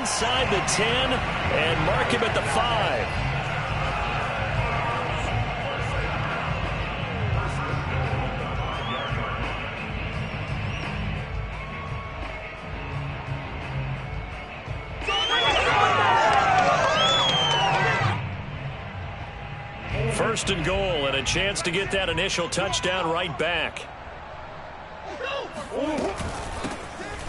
inside the 10 and mark him at the 5. First and goal, and a chance to get that initial touchdown right back.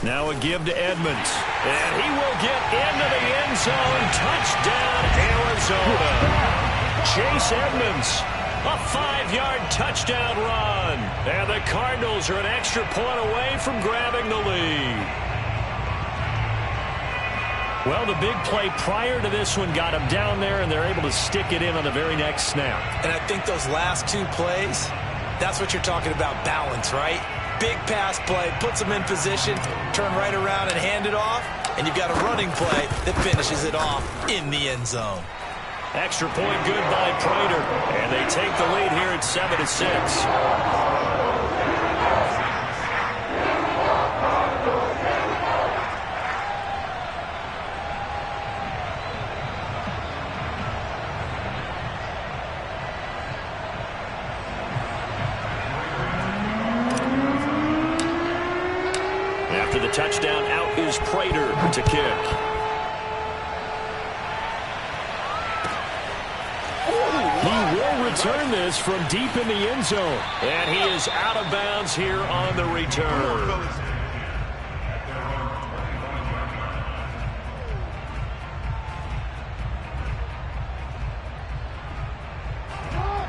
Now a give to Edmonds. And he will get into the end zone. Touchdown, Arizona. Chase Edmonds, a 5-yard touchdown run. And the Cardinals are an extra point away from grabbing the lead. Well, the big play prior to this one got him down there, and they're able to stick it in on the very next snap. And I think those last 2 plays, that's what you're talking about, balance, right? Big pass play, puts them in position, turn right around and hand it off, and you've got a running play that finishes it off in the end zone. Extra point good by Prater, and they take the lead here at 7-6. After the touchdown, out is Prater to kick. He will return this from deep in the end zone. And he is out of bounds here on the return.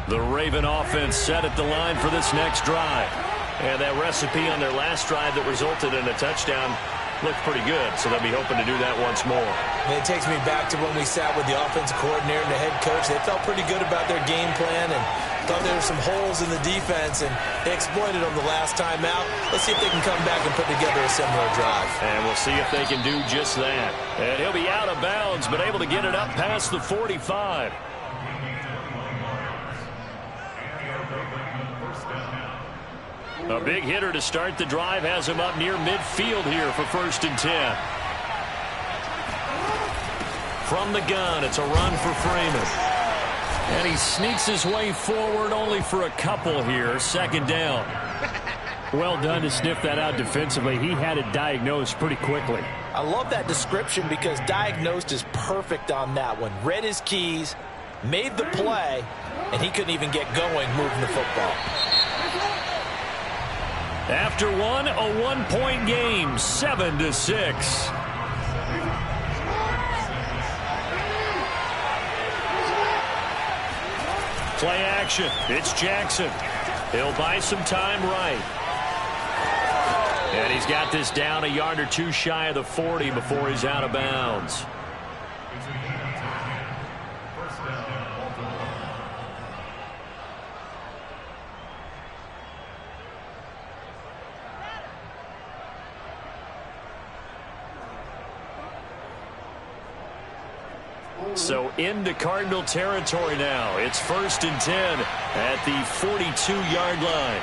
The Raven offense set at the line for this next drive. And that recipe on their last drive that resulted in a touchdown looked pretty good, so they'll be hoping to do that once more. And it takes me back to when we sat with the offensive coordinator and the head coach. They felt pretty good about their game plan and thought there were some holes in the defense, and they exploited them the last time out. Let's see if they can come back and put together a similar drive. And we'll see if they can do just that. And he'll be out of bounds, but able to get it up past the 45. A big hitter to start the drive has him up near midfield here for 1st and 10. From the gun, it's a run for Freeman. And he sneaks his way forward only for a couple here. 2nd down. Well done to sniff that out defensively. He had it diagnosed pretty quickly. I love that description because diagnosed is perfect on that one. Read his keys, made the play, and he couldn't even get going moving the football. After one, a 1-point game, 7-6. Play action. It's Jackson. He'll buy some time right. And he's got this down a yard or two shy of the 40 before he's out of bounds. So into Cardinal territory now. It's 1st and 10 at the 42-yard line.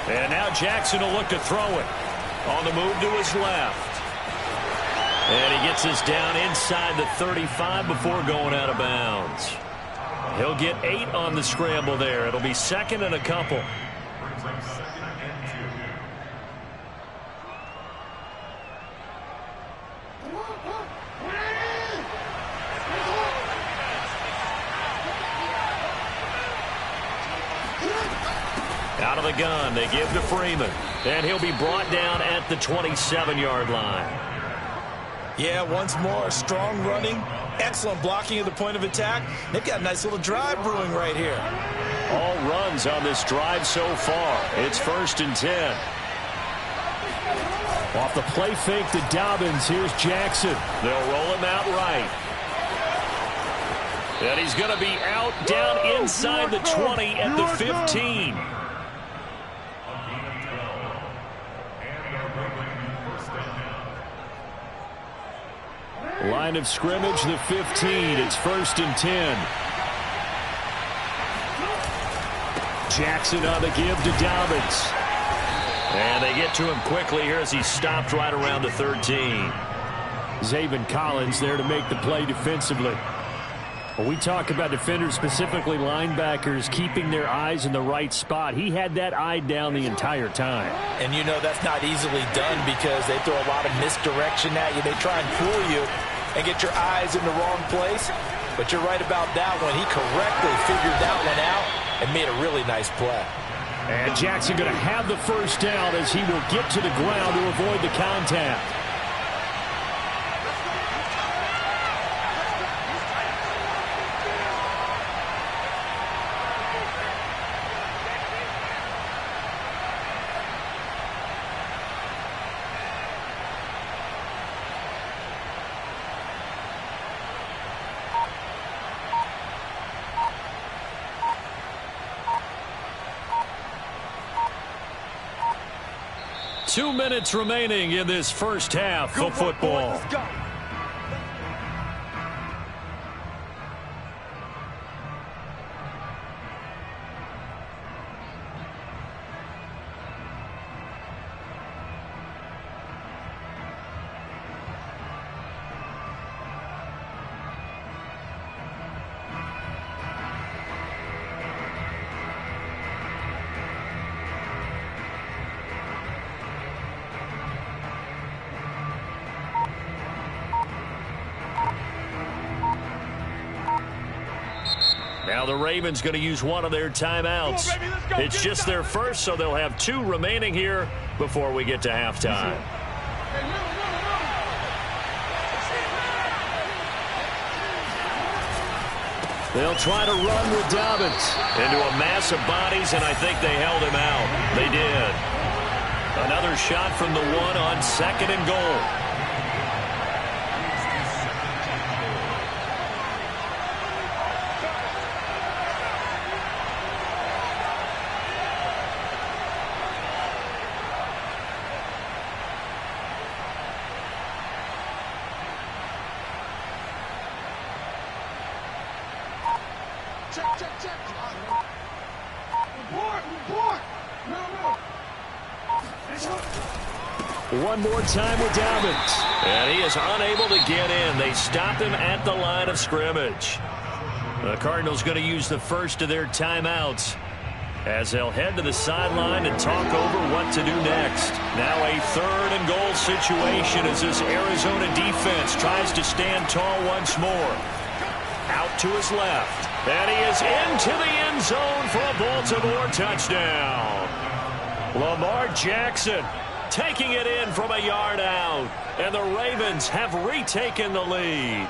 And now Jackson will look to throw it. On the move to his left. And he gets this down inside the 35 before going out of bounds. He'll get 8 on the scramble there. It'll be 2nd and a couple. Out of the gun, they give to Freeman. And he'll be brought down at the 27-yard line. Yeah, once more, strong running, excellent blocking at the point of attack. They've got a nice little drive brewing right here. All runs on this drive so far. It's 1st and 10. Off the play fake to Dobbins, here's Jackson. They'll roll him out right. And he's going to be out down inside the 20 at the 15. Line of scrimmage, the 15. It's 1st and 10. Jackson on the give to Dobbins. And they get to him quickly here as he's stopped right around the 13. Zaven Collins there to make the play defensively. When we talk about defenders, specifically linebackers, keeping their eyes in the right spot, he had that eye down the entire time. And you know that's not easily done because they throw a lot of misdirection at you. They try and fool you and get your eyes in the wrong place. But you're right about that one. He correctly figured that one out and made a really nice play. And Jackson going to have the first down as he will get to the ground to avoid the contact. Two minutes remaining in this first half of football. Let's go. Now the Ravens going to use one of their timeouts. Come on, baby, let's go. It's just their first, so they'll have two remaining here before we get to halftime. They'll try to run with Dobbins. Into a mass of bodies, and I think they held him out. They did. Another shot from the one on 2nd and goal. Check. Report. No. One more time with Dobbins. And he is unable to get in. They stop him at the line of scrimmage. The Cardinals going to use the first of their timeouts as they'll head to the sideline and talk over what to do next. Now a 3rd and goal situation as this Arizona defense tries to stand tall once more. Out to his left. And he is into the end zone for a Baltimore touchdown. Lamar Jackson taking it in from a yard out. And the Ravens have retaken the lead.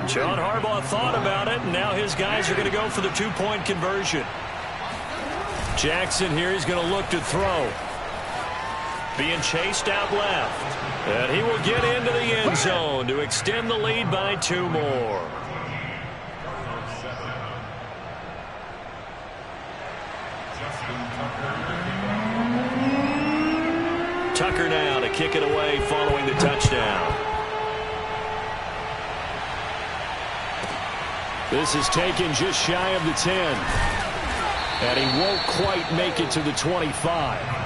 John Harbaugh thought about it, and now his guys are going to go for the 2-point conversion. Jackson here is going to look to throw. Being chased out left. And he will get into the end zone to extend the lead by 2 more. Tucker now to kick it away following the touchdown. This is taken just shy of the 10. And he won't quite make it to the 25.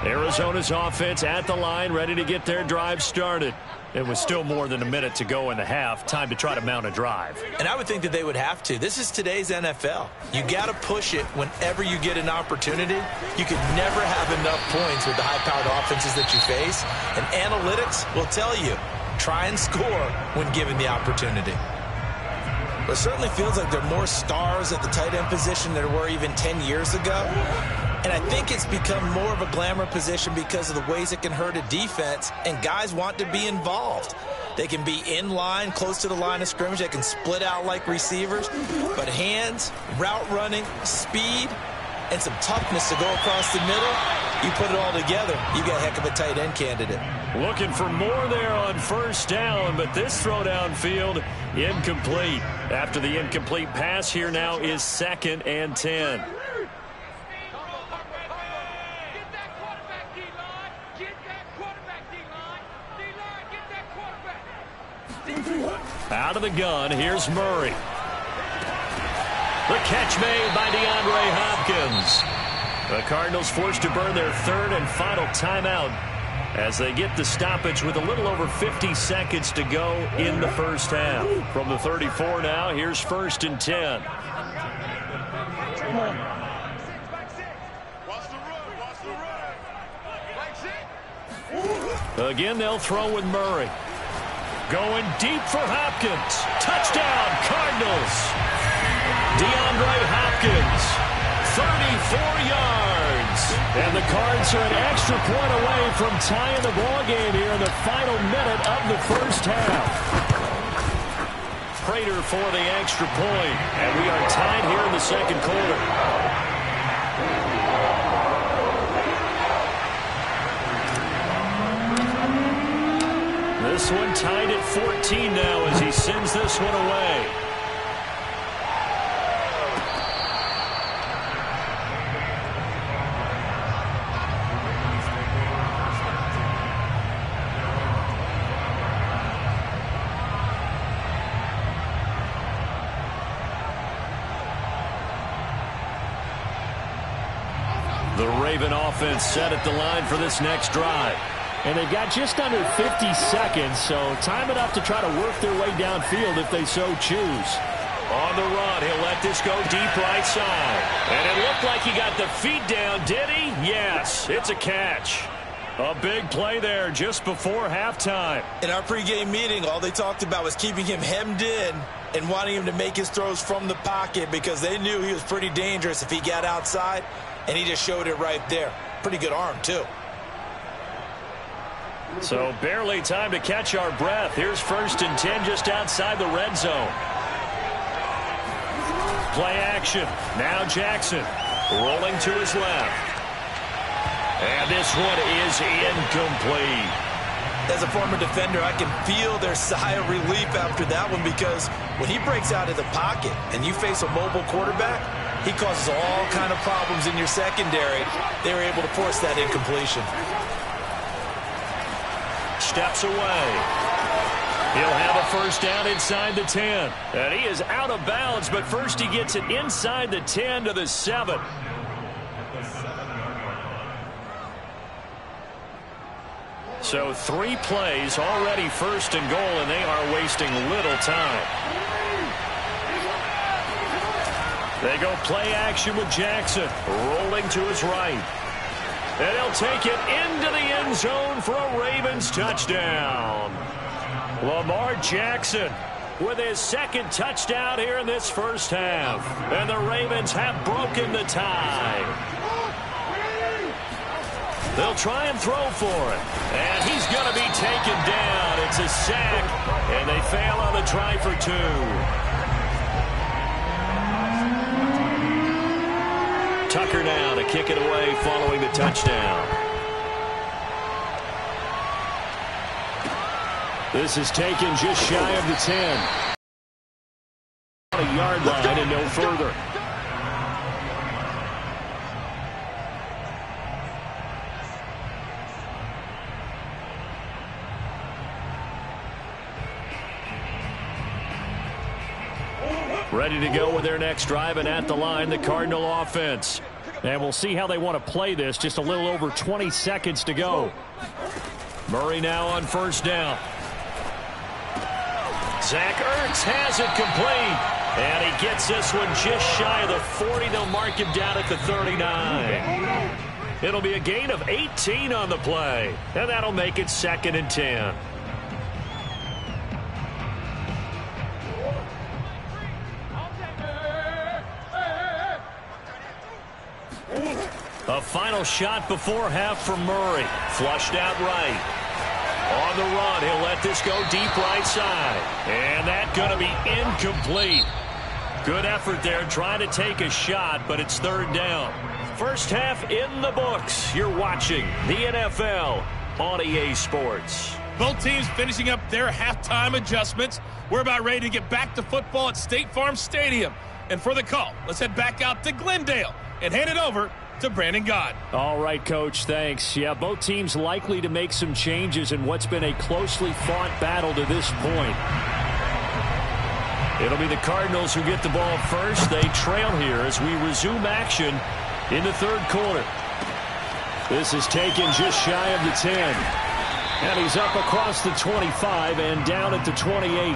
Arizona's offense at the line, ready to get their drive started. It was still more than a minute to go in the half. Time to try to mount a drive. And I would think that they would have to. This is today's NFL. You got to push it whenever you get an opportunity. You could never have enough points with the high-powered offenses that you face. And analytics will tell you, try and score when given the opportunity. But it certainly feels like there are more stars at the tight end position than there were even 10 years ago. And I think it's become more of a glamour position because of the ways it can hurt a defense, and guys want to be involved. They can be in line, close to the line of scrimmage. They can split out like receivers. But hands, route running, speed, and some toughness to go across the middle, you put it all together, you got a heck of a tight end candidate. Looking for more there on first down, but this throw downfield incomplete. After the incomplete pass, here now is 2nd and 10. Out of the gun, here's Murray. The catch made by DeAndre Hopkins. The Cardinals forced to burn their third and final timeout as they get the stoppage with a little over 50 seconds to go in the first half. From the 34 now, here's 1st and 10. Again, they'll throw with Murray. Going deep for Hopkins. Touchdown, Cardinals. DeAndre Hopkins, 34 yards. And the Cards are an extra point away from tying the ball game here in the final minute of the first half. Prater for the extra point. And we are tied here in the second quarter. This one tied at 14 now as he sends this one away. The Raven offense set at the line for this next drive. And they've got just under 50 seconds, so time enough to try to work their way downfield if they so choose. On the run, he'll let this go deep right side. And it looked like he got the feet down, did he? Yes, it's a catch. A big play there just before halftime. In our pregame meeting, all they talked about was keeping him hemmed in and wanting him to make his throws from the pocket because they knew he was pretty dangerous if he got outside, and he just showed it right there. Pretty good arm, too. So barely time to catch our breath. Here's 1st and 10 just outside the red zone. Play action. Now Jackson rolling to his left. And this one is incomplete. As a former defender, I can feel their sigh of relief after that one because when he breaks out of the pocket and you face a mobile quarterback, he causes all kind of problems in your secondary. They were able to force that incompletion. Steps away. He'll have a first down inside the 10. And he is out of bounds, but first he gets it inside the 10 to the 7. So 3 plays already 1st and goal, and they are wasting little time. They go play action with Jackson, rolling to his right. And he'll take it into the end zone for a Ravens touchdown. Lamar Jackson with his 2nd touchdown here in this first half. And the Ravens have broken the tie. They'll try and throw for it. And he's going to be taken down. It's a sack. And they fail on the try for 2. Tucker now to kick it away following the touchdown. This is taken just shy of the 10. A yard line and no further. Ready to go with their next drive, and at the line, the Cardinal offense. And we'll see how they want to play this. Just a little over 20 seconds to go. Murray now on 1st down. Zach Ertz has it complete. And he gets this one just shy of the 40. They'll mark him down at the 39. It'll be a gain of 18 on the play. And that'll make it 2nd and 10. A final shot before half from Murray. Flushed out right. On the run, he'll let this go deep right side. And that's going to be incomplete. Good effort there trying to take a shot, but it's 3rd down. First half in the books. You're watching the NFL on EA Sports. Both teams finishing up their halftime adjustments. We're about ready to get back to football at State Farm Stadium. And for the call, let's head back out to Glendale and hand it over to Brandon Gott. All right, Coach, thanks. Yeah, both teams likely to make some changes in what's been a closely fought battle to this point. It'll be the Cardinals who get the ball first. They trail here as we resume action in the third quarter. This is taken just shy of the 10. And he's up across the 25 and down at the 28.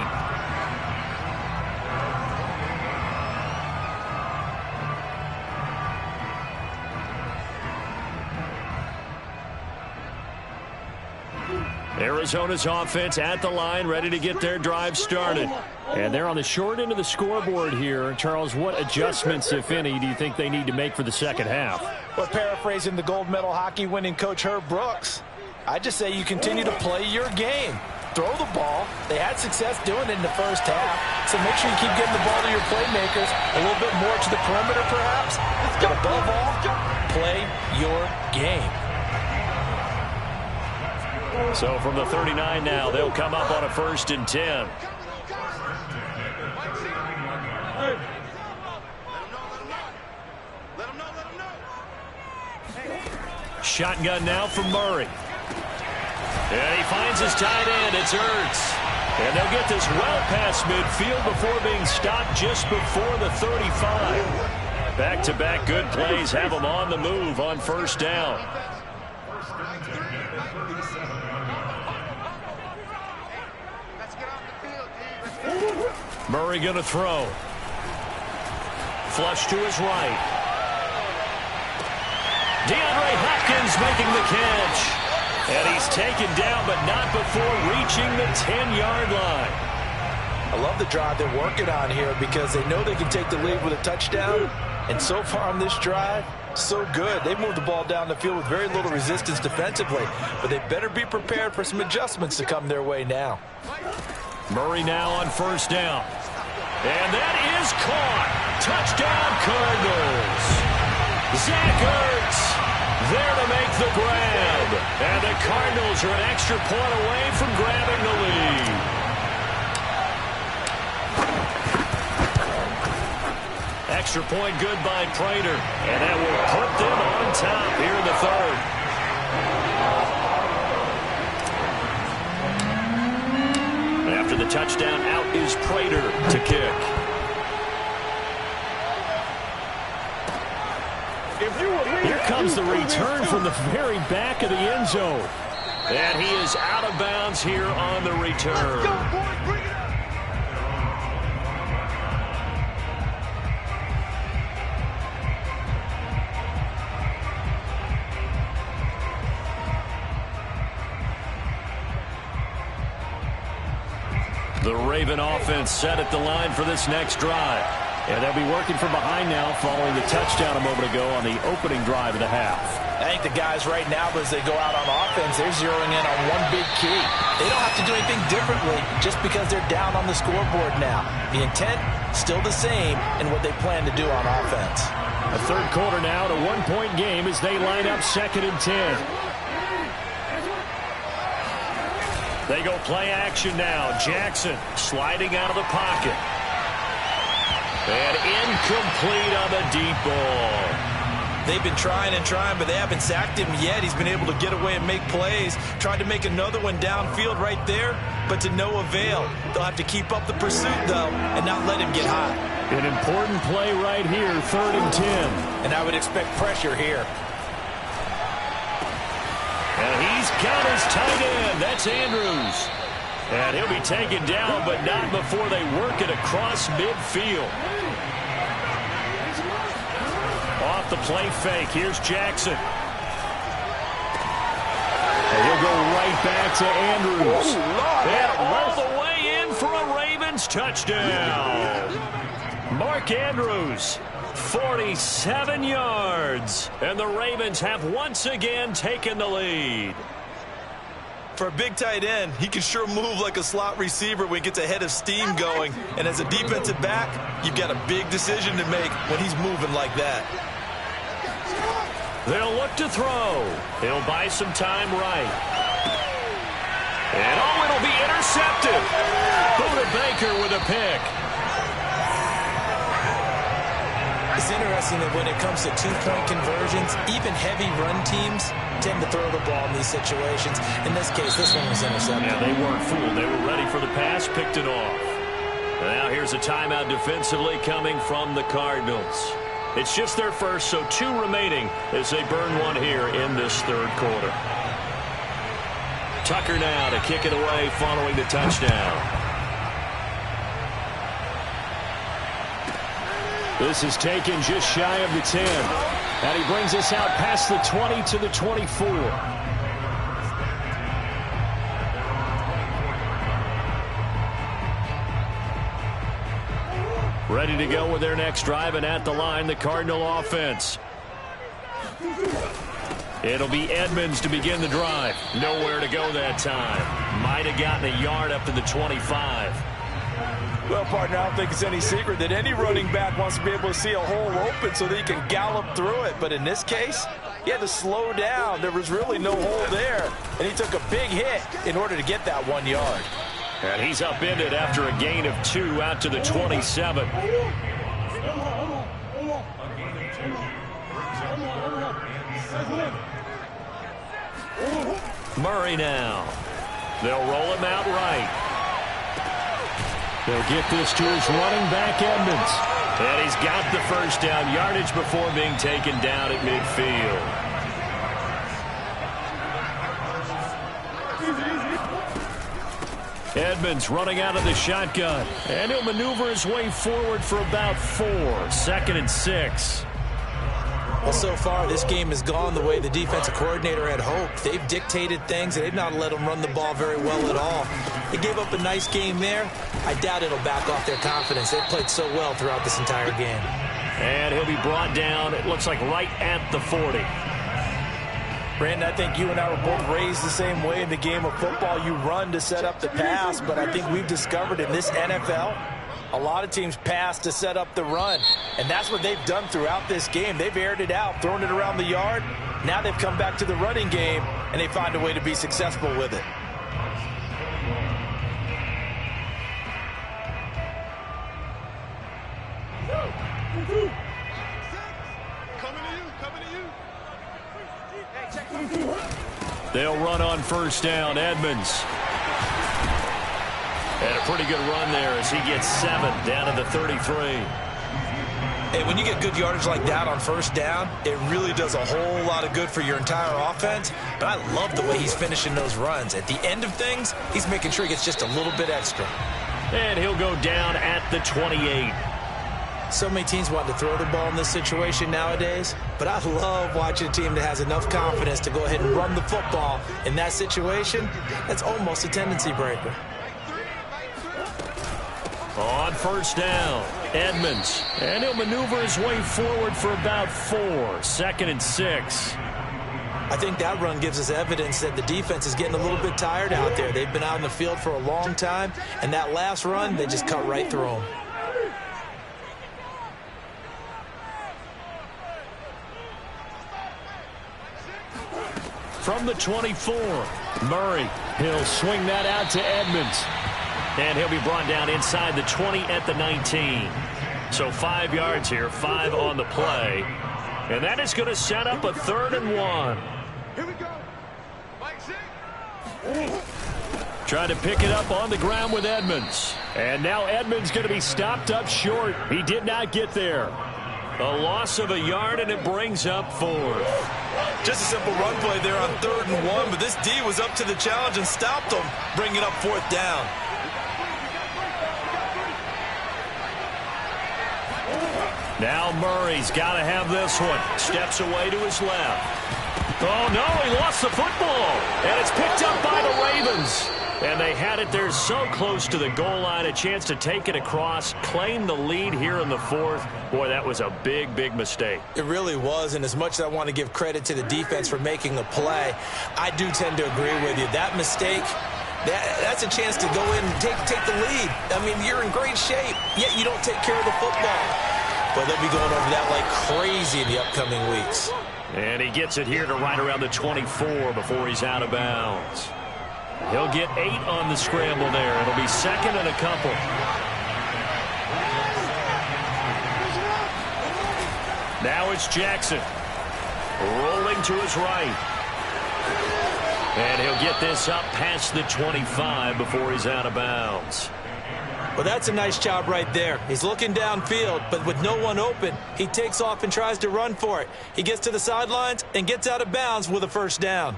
Arizona's offense at the line, ready to get their drive started. And they're on the short end of the scoreboard here. Charles, what adjustments, if any, do you think they need to make for the second half? Well, paraphrasing the gold medal hockey winning coach Herb Brooks, I just say you continue to play your game. Throw the ball. They had success doing it in the first half, so make sure you keep getting the ball to your playmakers, a little bit more to the perimeter perhaps, but above all, play your game. So from the 39 now, they'll come up on a 1st and 10. Shotgun now from Murray. And he finds his tight end. It's Ertz. And they'll get this well past midfield before being stopped just before the 35. Back-to-back good plays have them on the move on 1st down. Murray going to throw. Flush to his right. DeAndre Hopkins making the catch. And he's taken down, but not before reaching the 10-yard line. I love the drive they're working on here because they know they can take the lead with a touchdown. And so far on this drive, so good. They've moved the ball down the field with very little resistance defensively. But they better be prepared for some adjustments to come their way now. Murray now on 1st down. And that is caught. Touchdown, Cardinals. Zach Ertz there to make the grab. And the Cardinals are an extra point away from grabbing the lead. Extra point good by Prater. And that will put them on top here in the third. After the touchdown, out is Prater to kick. Here comes the return from the very back of the end zone. And he is out of bounds here on the return. The Raven offense set at the line for this next drive. And they'll be working from behind now following the touchdown a moment ago on the opening drive of the half. I think the guys right now, as they go out on offense, they're zeroing in on one big key. They don't have to do anything differently just because they're down on the scoreboard now. The intent, still the same in what they plan to do on offense. A third quarter now, a one-point game as they line up 2nd and 10. They go play action now. Jackson sliding out of the pocket. And incomplete on the deep ball. They've been trying and trying, but they haven't sacked him yet. He's been able to get away and make plays. Tried to make another one downfield right there, but to no avail. They'll have to keep up the pursuit, though, and not let him get high. An important play right here, 3rd and 10. And I would expect pressure here. And he's got his tight end. That's Andrews. And he'll be taken down, but not before they work it across midfield. Off the play fake. Here's Jackson. And he'll go right back to Andrews. And all the way in for a Ravens touchdown. Mark Andrews, 47 yards. And the Ravens have once again taken the lead. For a big tight end, he can sure move like a slot receiver when he gets a head of steam going. And as a defensive back, you've got a big decision to make when he's moving like that. They'll look to throw. He'll buy some time right. And oh, it'll be intercepted. Buda Baker with a pick. It's interesting that when it comes to two-point conversions, even heavy run teams tend to throw the ball in these situations. In this case, this one was intercepted. Yeah, they weren't fooled. They were ready for the pass, picked it off. Now here's a timeout defensively coming from the Cardinals. It's just their first, so 2 remaining as they burn one here in this third quarter. Tucker now to kick it away following the touchdown. This is taken just shy of the 10. And he brings us out past the 20 to the 24. Ready to go with their next drive, and at the line, the Cardinal offense. It'll be Edmonds to begin the drive. Nowhere to go that time. Might have gotten a yard up to the 25. Well, partner, I don't think it's any secret that any running back wants to be able to see a hole open so that he can gallop through it. But in this case, he had to slow down. There was really no hole there. And he took a big hit in order to get that 1 yard. And he's upended after a gain of 2 out to the 27. Murray now. They'll roll him out right. They'll get this to his running back, Edmonds. And he's got the first down yardage before being taken down at midfield. Edmonds running out of the shotgun. And he'll maneuver his way forward for about 4. 2nd and 6. Well, so far, this game has gone the way the defensive coordinator had hoped. They've dictated things, and they've not let them run the ball very well at all. They gave up a nice game there. I doubt it'll back off their confidence. They've played so well throughout this entire game. And he'll be brought down, it looks like, right at the 40. Brandon, I think you and I were both raised the same way in the game of football. You run to set up the pass, but I think we've discovered in this NFL, a lot of teams pass to set up the run, and that's what they've done throughout this game. They've aired it out, thrown it around the yard. Now they've come back to the running game, and they find a way to be successful with it. They'll run on first down. Edmonds. And a pretty good run there as he gets 7 down to the 33. Hey, when you get good yardage like that on first down, it really does a whole lot of good for your entire offense. But I love the way he's finishing those runs. At the end of things, he's making sure he gets just a little bit extra. And he'll go down at the 28. So many teams want to throw the ball in this situation nowadays, but I love watching a team that has enough confidence to go ahead and run the football in that situation. That's almost a tendency breaker. On first down, Edmonds. And he'll maneuver his way forward for about 4. 2nd and 6. I think that run gives us evidence that the defense is getting a little bit tired out there. They've been out in the field for a long time, and that last run, they just cut right through them. From the 24, Murray. He'll swing that out to Edmonds. And he'll be brought down inside the 20 at the 19. So 5 yards here, 5 on the play. And that is going to set up a 3rd and 1. Here we go. Mike, Trying to pick it up on the ground with Edmonds. And now Edmonds going to be stopped up short. He did not get there. A loss of a yard, and it brings up 4th. Just a simple run play there on 3rd and 1, but this D was up to the challenge and stopped them, bringing up 4th down. Now Murray's got to have this one. Steps away to his left. Oh, no, he lost the football. And it's picked up by the Ravens. And they had it there so close to the goal line, a chance to take it across, claim the lead here in the 4th. Boy, that was a big, big mistake. It really was, and as much as I want to give credit to the defense for making the play, I do tend to agree with you. That mistake, that's a chance to go in and take the lead. I mean, you're in great shape, yet you don't take care of the football. But they'll be going over that like crazy in the upcoming weeks. And he gets it here to right around the 24 before he's out of bounds. He'll get 8 on the scramble there. It'll be 2nd and a couple. Now it's Jackson. Rolling to his right. And he'll get this up past the 25 before he's out of bounds. Well, that's a nice job right there. He's looking downfield, but with no one open, he takes off and tries to run for it. He gets to the sidelines and gets out of bounds with a first down.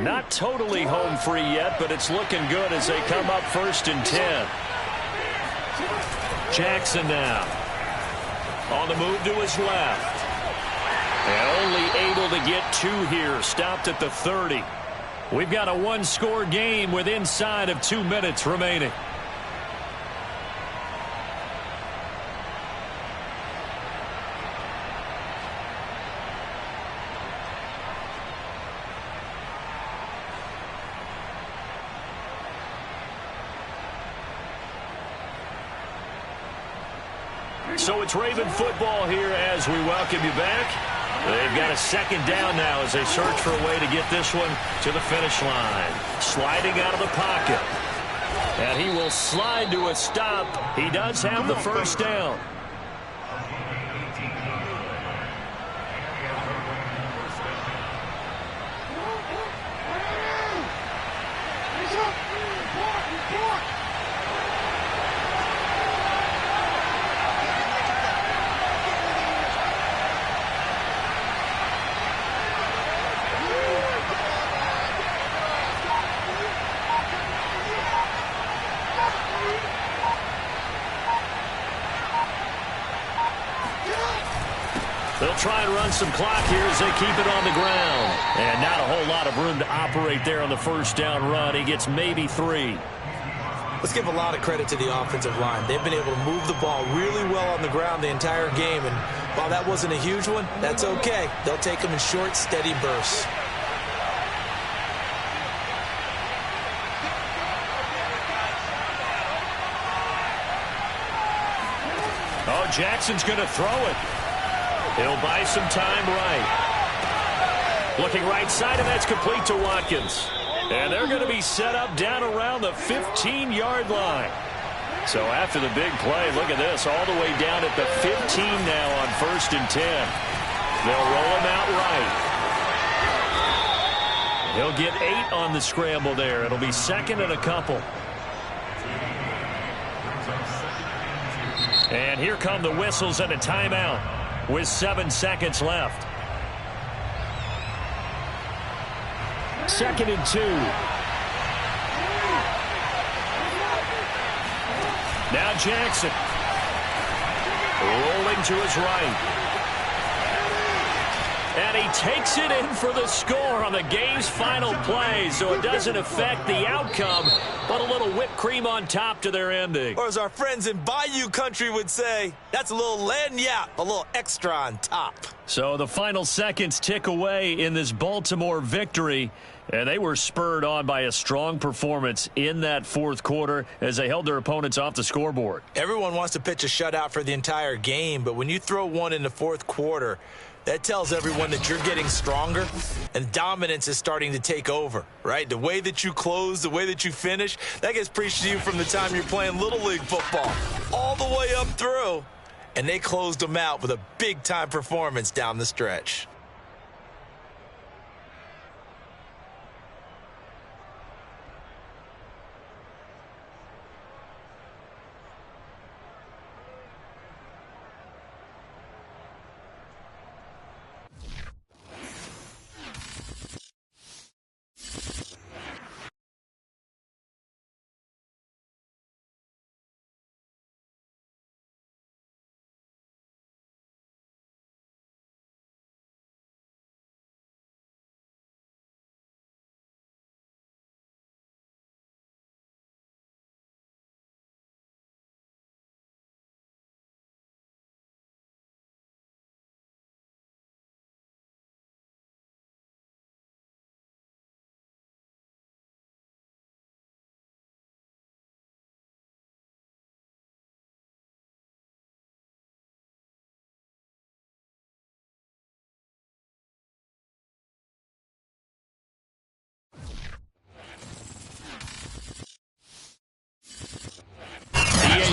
Not totally home free yet, but it's looking good as they come up 1st and 10. Jackson now on the move to his left. And only able to get 2 here, stopped at the 30. We've got a one-score game with inside of 2 minutes remaining. So it's Raven football here as we welcome you back. They've got a 2nd down now as they search for a way to get this one to the finish line. Sliding out of the pocket. And he will slide to a stop. He does have the first down. They'll try and run some clock here as they keep it on the ground. And not a whole lot of room to operate there on the first down run. He gets maybe 3. Let's give a lot of credit to the offensive line. They've been able to move the ball really well on the ground the entire game. And while that wasn't a huge one, that's okay. They'll take them in short, steady bursts. Oh, Jackson's going to throw it. He'll buy some time right. Looking right side, and that's complete to Watkins. And they're going to be set up down around the 15-yard line. So after the big play, look at this, all the way down at the 15 now on 1st and 10. They'll roll him out right. He'll get 8 on the scramble there. It'll be 2nd and a couple. And here come the whistles and a timeout with 7 seconds left. 2nd and 2. Now Jackson. Rolling to his right. And he takes it in for the score on the game's final play, so it doesn't affect the outcome, but a little whipped cream on top to their ending. Or as our friends in Bayou Country would say, that's a little lagniappe, a little extra on top. So the final seconds tick away in this Baltimore victory, and they were spurred on by a strong performance in that 4th quarter as they held their opponents off the scoreboard. Everyone wants to pitch a shutout for the entire game, but when you throw one in the 4th quarter, that tells everyone that you're getting stronger and dominance is starting to take over, right? The way that you close, the way that you finish, that gets preached to you from the time you're playing Little League football all the way up through. And they closed them out with a big-time performance down the stretch.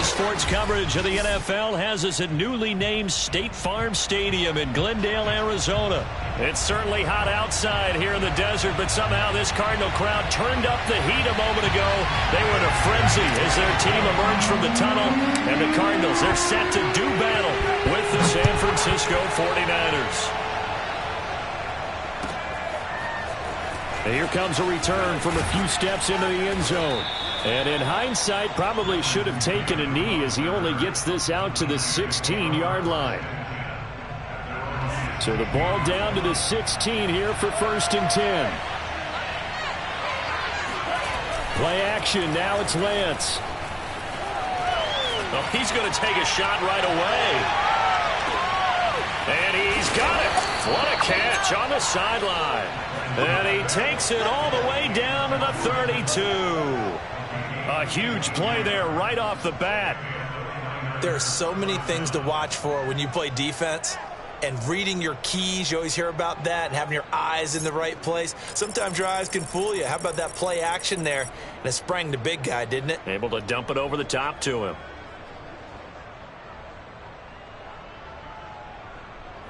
Sports coverage of the NFL has us at newly named State Farm Stadium in Glendale, Arizona. It's certainly hot outside here in the desert, but somehow this Cardinal crowd turned up the heat a moment ago. They were in a frenzy as their team emerged from the tunnel, and the Cardinals, they're set to do battle with the San Francisco 49ers. And here comes a return from a few steps into the end zone. And in hindsight, probably should have taken a knee as he only gets this out to the 16-yard line. So the ball down to the 16 here for 1st and 10. Play action. Now it's Lance. Oh, he's going to take a shot right away. And he's got it. What a catch on the sideline. And he takes it all the way down to the 32. A huge play there right off the bat. There are so many things to watch for when you play defense. And reading your keys, you always hear about that, and having your eyes in the right place. Sometimes your eyes can fool you. How about that play action there? And it sprang the big guy, didn't it? Able to dump it over the top to him.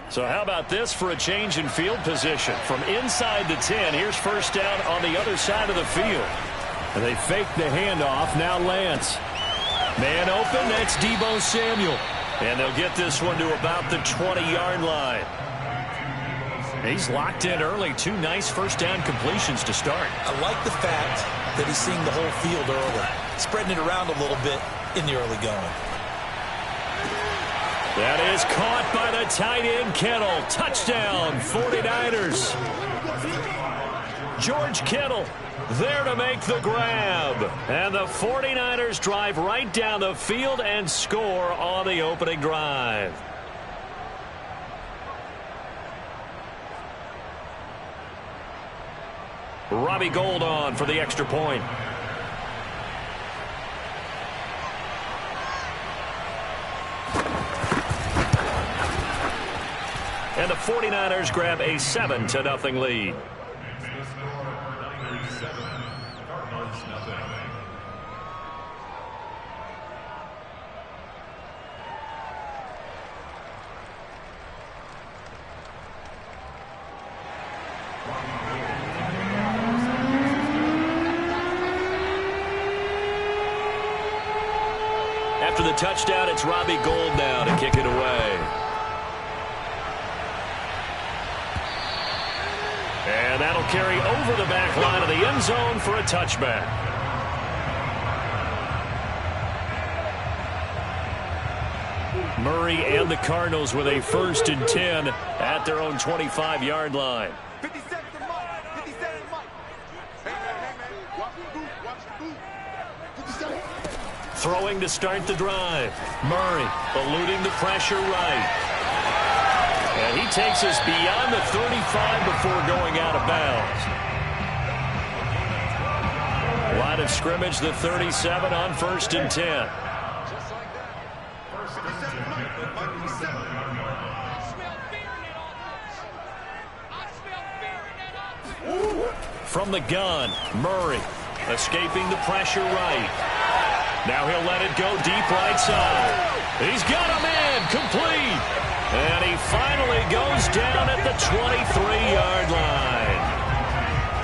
So how about this for a change in field position? From inside the 10, here's 1st down on the other side of the field. And they fake the handoff. Now Lance. Man open, that's Deebo Samuel. And they'll get this one to about the 20-yard line. He's locked in early. 2 nice 1st down completions to start. I like the fact that he's seeing the whole field early, spreading it around a little bit in the early going. That is caught by the tight end, Kittle. Touchdown, 49ers. George Kittle there to make the grab. And the 49ers drive right down the field and score on the opening drive. Robbie Gould on for the extra point. And the 49ers grab a 7-0 lead. After the touchdown, it's Robbie Gould now to kick it away. And that'll carry over the back line of the end zone for a touchback. Murray and the Cardinals with a 1st and 10 at their own 25-yard line. 57 to Mike. 57 to Mike. Hey, man. Watch the boot. Watch the boot. 57. Throwing to start the drive. Murray eluding the pressure right. And he takes us beyond the 35 before going out of bounds. Line of scrimmage, the 37 on 1st and 10. From the gun, Murray escaping the pressure right. Now he'll let it go deep right side. He's got a man complete. And he finally goes down at the 23-yard line.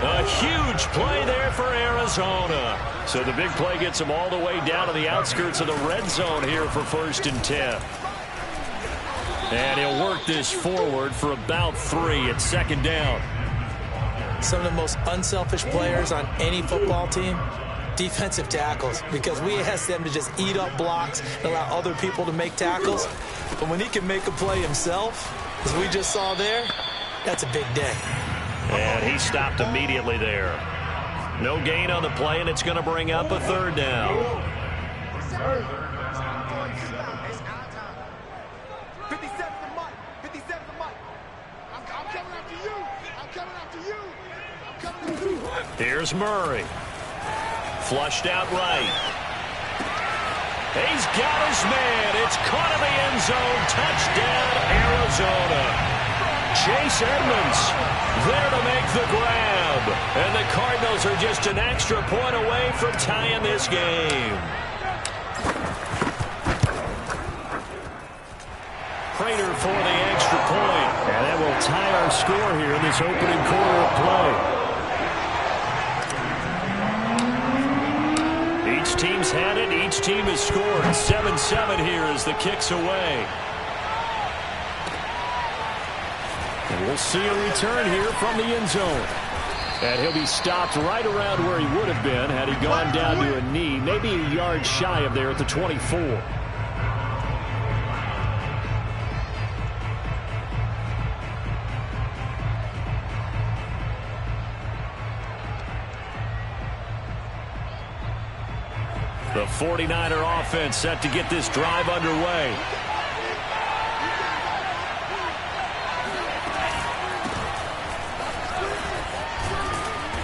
A huge play there for Arizona. So the big play gets him all the way down to the outskirts of the red zone here for 1st and 10. And he'll work this forward for about 3 at 2nd down. Some of the most unselfish players on any football team, defensive tackles, because we ask them to just eat up blocks and allow other people to make tackles. But when he can make a play himself, as we just saw there, that's a big day. And he stopped immediately there. No gain on the play, and it's going to bring up a 3rd down. 57 to Mike. 57 to Mike. I'm coming after you. I'm coming after you. I'm coming after you. Here's Murray. Flushed out right. He's got his man. It's caught in the end zone. Touchdown, Arizona. Chase Edmonds there to make the grab. And the Cardinals are just an extra point away from tying this game. Prater for the extra point. And that will tie our score here in this opening quarter of play. Each team's had it. Each team has scored. 7-7 here as the kick's away. And we'll see a return here from the end zone. And he'll be stopped right around where he would have been had he gone down to a knee, maybe a yard shy of there at the 24. The 49er offense set to get this drive underway.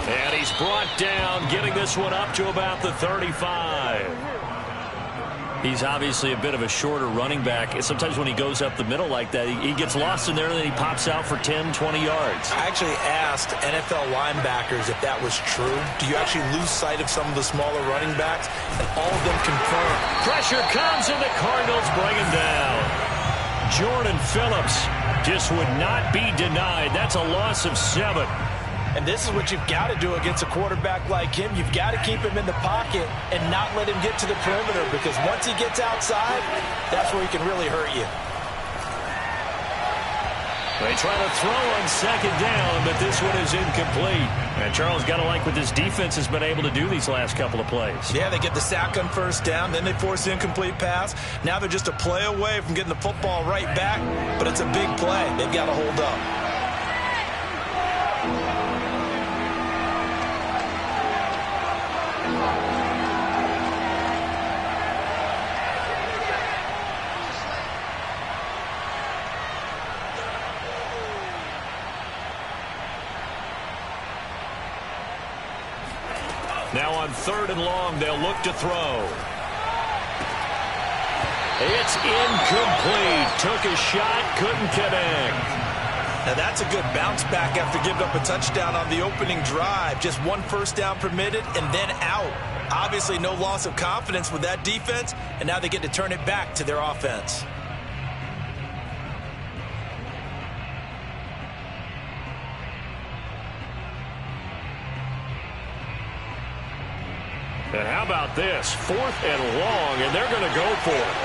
And he's brought down, getting this one up to about the 35. He's obviously a bit of a shorter running back. Sometimes when he goes up the middle like that, he gets lost in there and then he pops out for 10, 20 yards. I actually asked NFL linebackers if that was true. Do you actually lose sight of some of the smaller running backs? And all of them confirmed. Pressure comes and the Cardinals bring him down. Jordan Phillips just would not be denied. That's a loss of 7. And this is what you've got to do against a quarterback like him. You've got to keep him in the pocket and not let him get to the perimeter, because once he gets outside, that's where he can really hurt you. They try to throw on second down, but this one is incomplete. And Charles, got to like what this defense has been able to do these last couple of plays. Yeah, they get the sack on first down, then they force the incomplete pass. Now they're just a play away from getting the football right back, but it's a big play. They've got to hold up. Now on 3rd and long, they'll look to throw. It's incomplete. Took a shot, couldn't connect. Now that's a good bounce back after giving up a touchdown on the opening drive. Just 1 first down permitted and then out. Obviously no loss of confidence with that defense, and now they get to turn it back to their offense. And how about this? 4th and long, and they're going to go for it.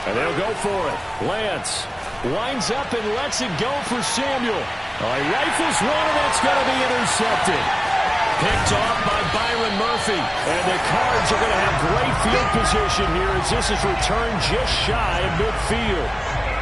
And they'll go for it. Lance winds up and lets it go for Samuel. He rifles one, and that's going to be intercepted. Picked off by Byron Murphy. And the Cards are going to have great field position here as this is returned just shy of midfield.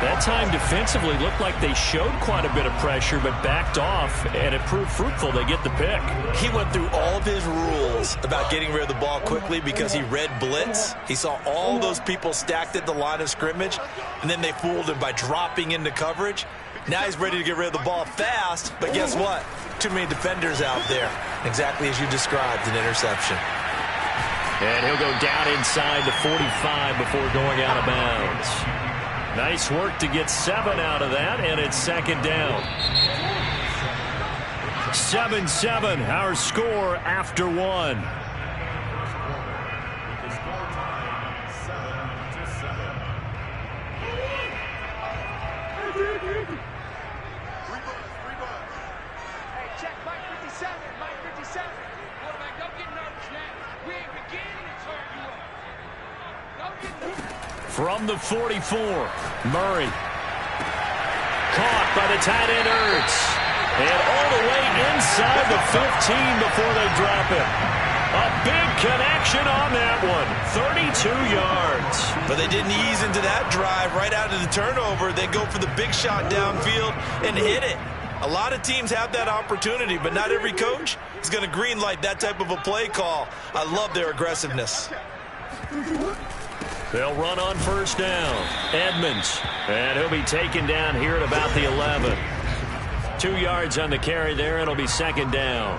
That time defensively looked like they showed quite a bit of pressure but backed off, and it proved fruitful. They get the pick. He went through all of his rules about getting rid of the ball quickly because he read blitz. He saw all those people stacked at the line of scrimmage, and then they fooled him by dropping into coverage. Now he's ready to get rid of the ball fast, but guess what? Too many defenders out there. Exactly as you described, an interception. And he'll go down inside the 45 before going out of bounds. Nice work to get 7 out of that, and it's 2nd down. 7-7, our score after 1. Hey, check Mike 57, Mike 57. Quarterback, don't get nervous now. We ain't beginning to turn you up. Don't get nervous. From the 44, Murray. Caught by the tight end, Ertz. And all the way inside the 15 before they drop it. A big connection on that one. 32 yards. But they didn't ease into that drive right out of the turnover. They go for the big shot downfield and hit it. A lot of teams have that opportunity, but not every coach is going to green light that type of a play call. I love their aggressiveness. They'll run on first down. Edmonds. And he'll be taken down here at about the 11. 2 yards on the carry there. It'll be 2nd down.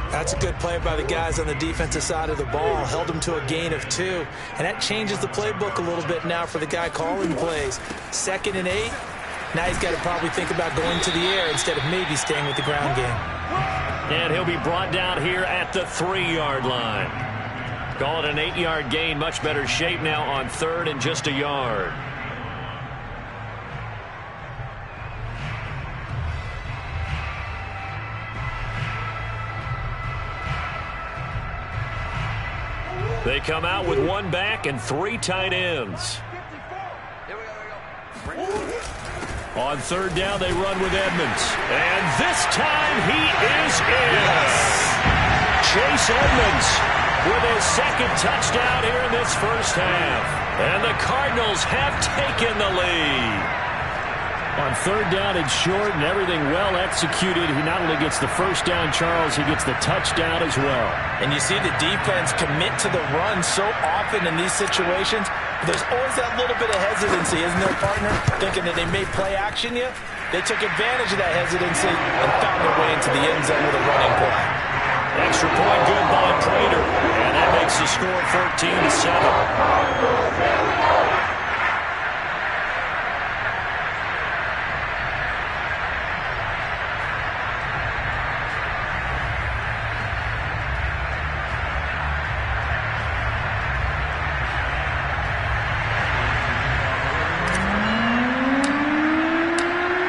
That's a good play by the guys on the defensive side of the ball. Held them to a gain of 2. And that changes the playbook a little bit now for the guy calling plays. 2nd and 8. Now he's got to probably think about going to the air instead of maybe staying with the ground game. And he'll be brought down here at the 3-yard line. Call it an 8-yard gain. Much better shape now on 3rd and just a yard. They come out with one back and 3 tight ends. On third down, they run with Edmonds. And this time, he is in. Chase Edmonds with his second touchdown here in this first half. And the Cardinals have taken the lead. On third down and short and everything well executed, he not only gets the first down, Charles, he gets the touchdown as well. And you see the defense commit to the run so often in these situations. There's always that little bit of hesitancy, isn't there, partner? Thinking that they may play action you. They took advantage of that hesitancy and found their way into the end zone with a running play. Extra point good by Prater. And that makes the score 14-7.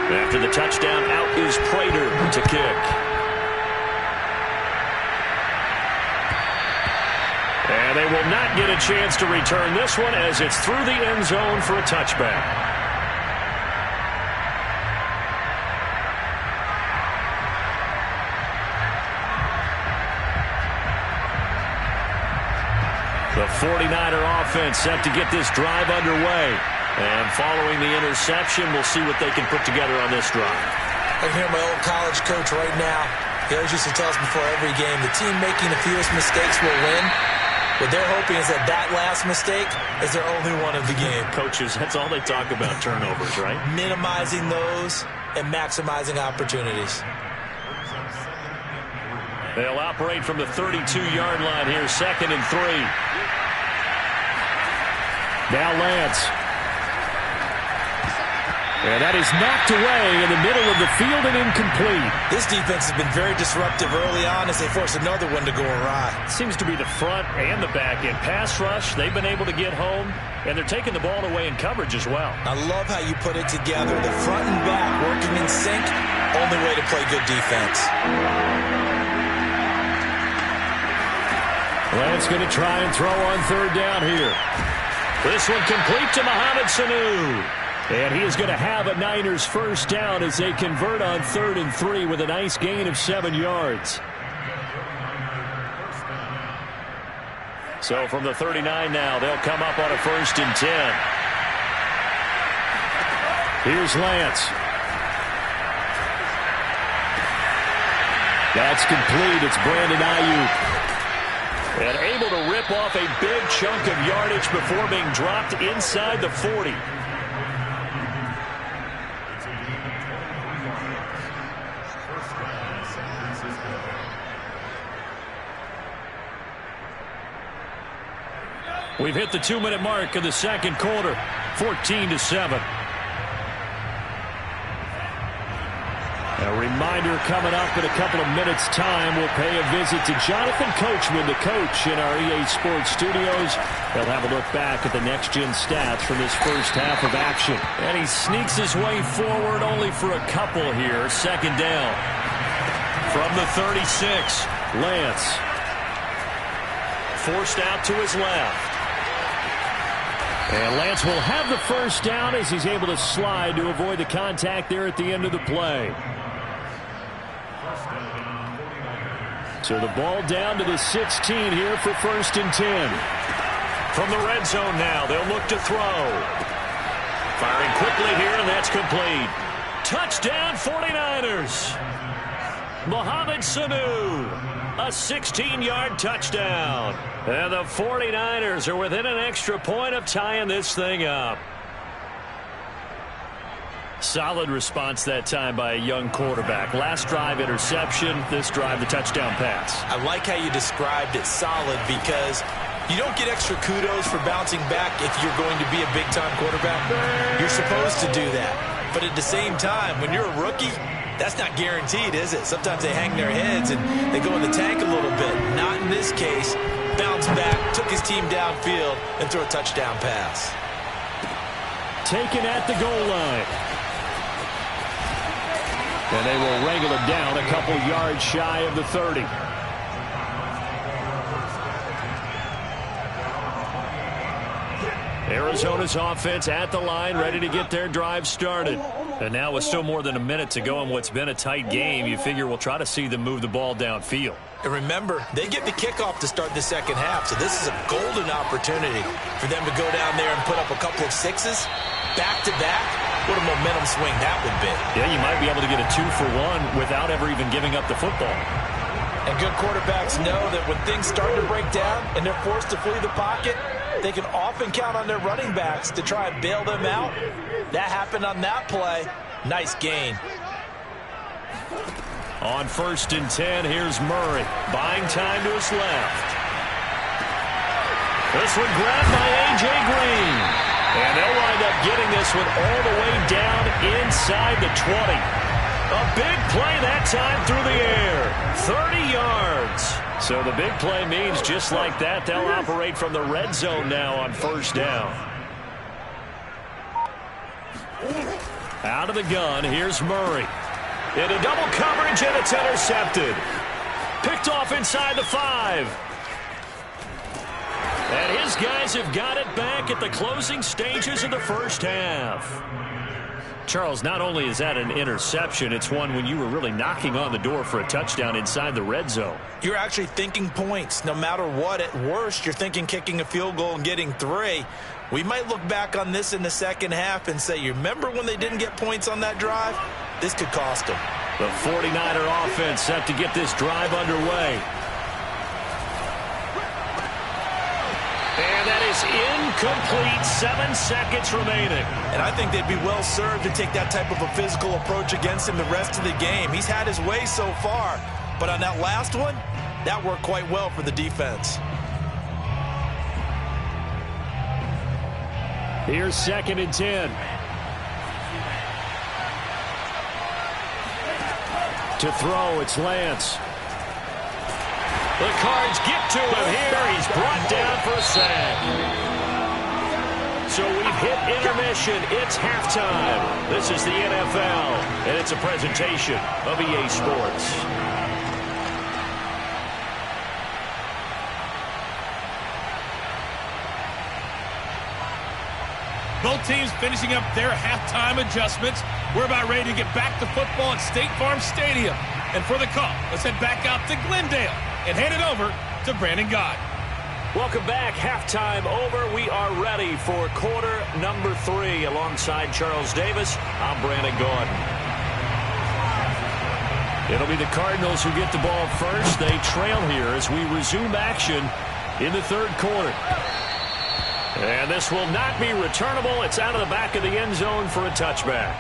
After the touchdown, out is Prater to kick. And they will not get a chance to return this one as it's through the end zone for a touchback. The 49er offense set to get this drive underway. And following the interception, we'll see what they can put together on this drive. I can hear my old college coach right now. He always used to tell us before every game, the team making the fewest mistakes will win. What they're hoping is that that last mistake is their only one of the game. Coaches, that's all they talk about, turnovers, right? Minimizing those and maximizing opportunities. They'll operate from the 32-yard line here, 2nd and 3. Now Lance. And that is knocked away in the middle of the field and incomplete. This defense has been very disruptive early on as they force another one to go awry. Seems to be the front and the back end. Pass rush, they've been able to get home, and they're taking the ball away in coverage as well. I love how you put it together. The front and back working in sync. Only way to play good defense. Lance going to try and throw on third down here. This one complete to Mohamed Sanu. And he is going to have a Niners first down as they convert on 3rd and 3 with a nice gain of 7 yards. So from the 39 now, they'll come up on a 1st and 10. Here's Lance. That's complete. It's Brandon Ayuk. And able to rip off a big chunk of yardage before being dropped inside the 40. We've hit the 2-minute mark of the second quarter, 14-7. A reminder coming up in a couple of minutes' time. We'll pay a visit to Jonathan Coachman, the coach in our EA Sports studios. He'll have a look back at the next-gen stats from this first half of action. And he sneaks his way forward only for a couple here. 2nd down. From the 36, Lance. Forced out to his left. And Lance will have the first down as he's able to slide to avoid the contact there at the end of the play. So the ball down to the 16 here for 1st and 10. From the red zone now, they'll look to throw. Firing quickly here, and that's complete. Touchdown 49ers. Mohamed Sanu. A 16-yard touchdown. And the 49ers are within an extra point of tying this thing up. Solid response that time by a young quarterback. Last drive, interception. This drive, the touchdown pass. I like how you described it, solid, because you don't get extra kudos for bouncing back if you're going to be a big-time quarterback. You're supposed to do that. But at the same time, when you're a rookie, that's not guaranteed, is it? Sometimes they hang their heads and they go in the tank a little bit. Not in this case. Bounced back, took his team downfield, and threw a touchdown pass. Taken at the goal line. And they will wrangle him down a couple yards shy of the 30. Arizona's offense at the line, ready to get their drive started. And now with still more than a minute to go in what's been a tight game, you figure we'll try to see them move the ball downfield. And remember, they get the kickoff to start the second half, so this is a golden opportunity for them to go down there and put up a couple of sixes back-to-back. What a momentum swing that would be. Yeah, you might be able to get a 2-for-1 without ever even giving up the football. And good quarterbacks know that when things start to break down and they're forced to flee the pocket, they can often count on their running backs to try and bail them out. That happened on that play. Nice gain. On 1st and 10, here's Murray. Buying time to his left. This one grabbed by A.J. Green. And they'll wind up getting this one all the way down inside the 20. A big play that time through the air. 30 yards. So the big play means just like that, they'll operate from the red zone now on 1st down. Out of the gun, here's Murray. Into double coverage, and it's intercepted. Picked off inside the 5. And his guys have got it back at the closing stages of the first half. Charles, not only is that an interception, it's one when you were really knocking on the door for a touchdown inside the red zone. You're actually thinking points. No matter what, at worst, you're thinking kicking a field goal and getting 3. We might look back on this in the second half and say, you remember when they didn't get points on that drive? This could cost them. The 49er offense set to get this drive underway. And that is incomplete. 7 seconds remaining. And I think they'd be well served to take that type of a physical approach against him the rest of the game. He's had his way so far. But on that last one, that worked quite well for the defense. Here's 2nd and 10. To throw, it's Lance. The Cards get to him here. He's brought down for a sack. So we've hit intermission. It's halftime. This is the NFL, and it's a presentation of EA Sports. Both teams finishing up their halftime adjustments. We're about ready to get back to football at State Farm Stadium. And for the call, let's head back out to Glendale and hand it over to Brandon Gott. Welcome back. Halftime over. We are ready for quarter number 3. Alongside Charles Davis, I'm Brandon Gordon. It'll be the Cardinals who get the ball first. They trail here as we resume action in the 3rd quarter. And this will not be returnable. It's out of the back of the end zone for a touchback.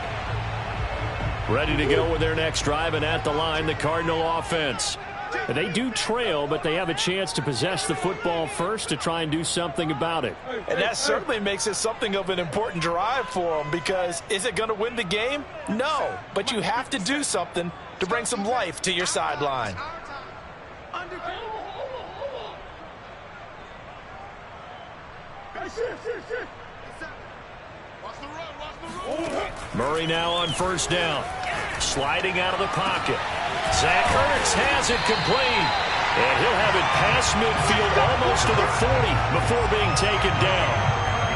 Ready to go with their next drive, and at the line, the Cardinal offense. And they do trail, but they have a chance to possess the football first to try and do something about it. And that certainly makes it something of an important drive for them, because is it going to win the game? No, but you have to do something to bring some life to your sideline. Murray now on 1st down. Sliding out of the pocket. Zach Ertz has it complete. And he'll have it past midfield almost to the 40 before being taken down.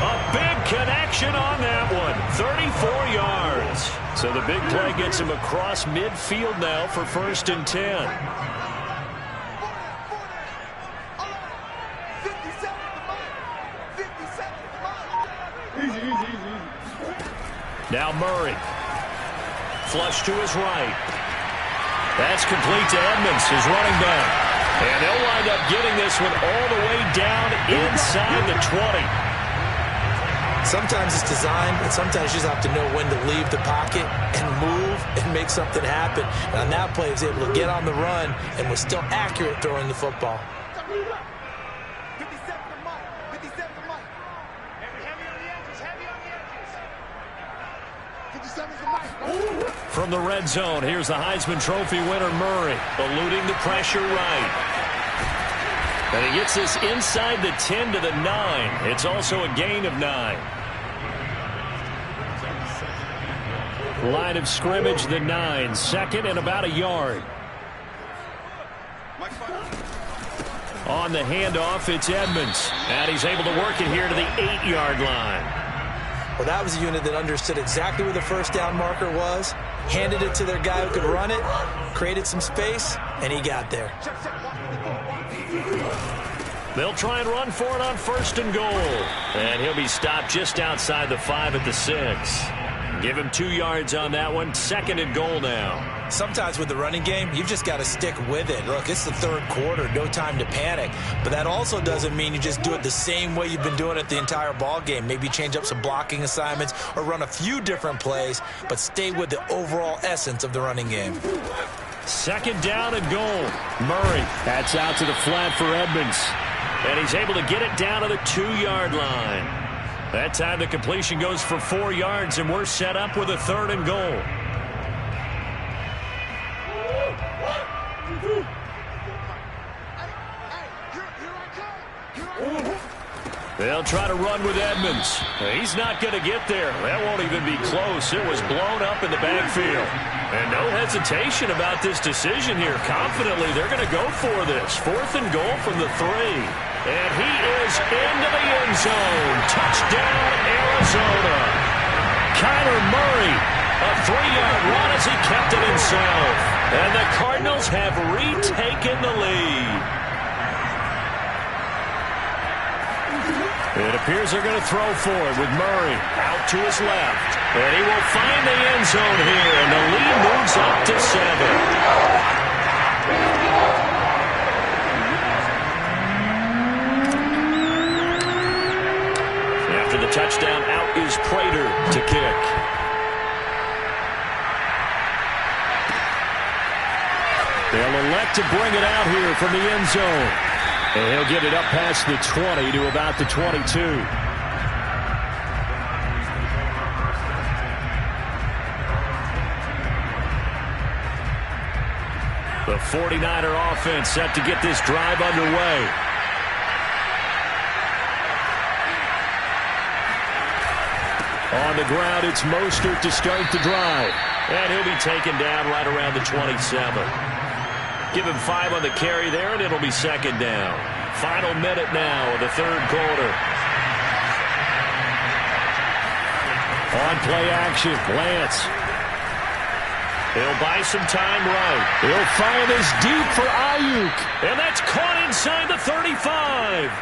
A big connection on that one. 34 yards. So the big play gets him across midfield now for 1st and 10. Now Murray. Flush to his right. That's complete to Edmonds, his running back. And they'll wind up getting this one all the way down inside the 20. Sometimes it's designed, but sometimes you just have to know when to leave the pocket and move and make something happen. And on that play, he was able to get on the run and was still accurate throwing the football. From the red zone, here's the Heisman Trophy winner, Murray, eluding the pressure right. And he gets this inside the 10 to the 9. It's also a gain of 9. Line of scrimmage, the 9. 2nd and about a yard. On the handoff, it's Edmonds. And he's able to work it here to the 8-yard line. Well, that was a unit that understood exactly where the first down marker was, handed it to their guy who could run it, created some space, and he got there. They'll try and run for it on 1st and goal. And he'll be stopped just outside the 5 at the 6. Give him 2 yards on that one. 2nd and goal now. Sometimes with the running game, you've just got to stick with it. Look, it's the 3rd quarter, no time to panic. But that also doesn't mean you just do it the same way you've been doing it the entire ball game. Maybe change up some blocking assignments or run a few different plays, but stay with the overall essence of the running game. 2nd down and goal. Murray, that's out to the flat for Edmonds. And he's able to get it down to the 2-yard line. That time the completion goes for 4 yards, and we're set up with a 3rd and goal. They'll try to run with Edmonds. He's not going to get there. That won't even be close. It was blown up in the backfield. And no hesitation about this decision here. Confidently, they're going to go for this. 4th and goal from the 3. And he is into the end zone. Touchdown, Arizona. Kyler Murray, a 3-yard run as he kept it himself. And the Cardinals have retaken the lead. It appears they're going to throw for it with Murray out to his left. And he will find the end zone here, and the lead moves up to 7. After the touchdown, out is Prater to kick. They'll elect to bring it out here from the end zone. And he'll get it up past the 20 to about the 22. The 49er offense set to get this drive underway. On the ground, it's Mostert to start the drive. And he'll be taken down right around the 27. Give him 5 on the carry there, and it'll be 2nd down. Final minute now of the 3rd quarter. On play action, Lance. He'll buy some time right. He'll fire this deep for Ayuk. And that's caught inside the 35.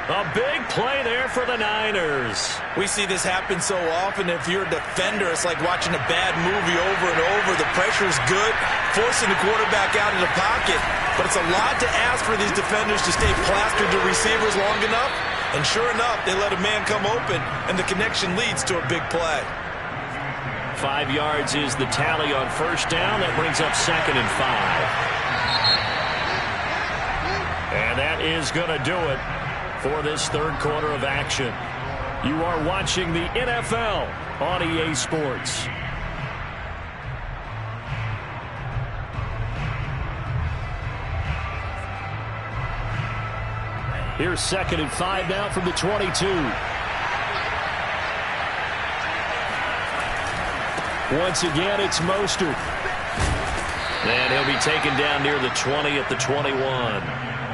A big play there for the Niners. We see this happen so often. If you're a defender, it's like watching a bad movie over and over. The pressure's good, forcing the quarterback out of the pocket. But it's a lot to ask for these defenders to stay plastered to receivers long enough. And sure enough, they let a man come open, and the connection leads to a big play. 5 yards is the tally on 1st down. That brings up 2nd and 5. And that is going to do it for this 3rd quarter of action. You are watching the NFL on EA Sports. Here's 2nd and 5 now from the 22. Once again, it's Mostert. And he'll be taken down near the 20 at the 21.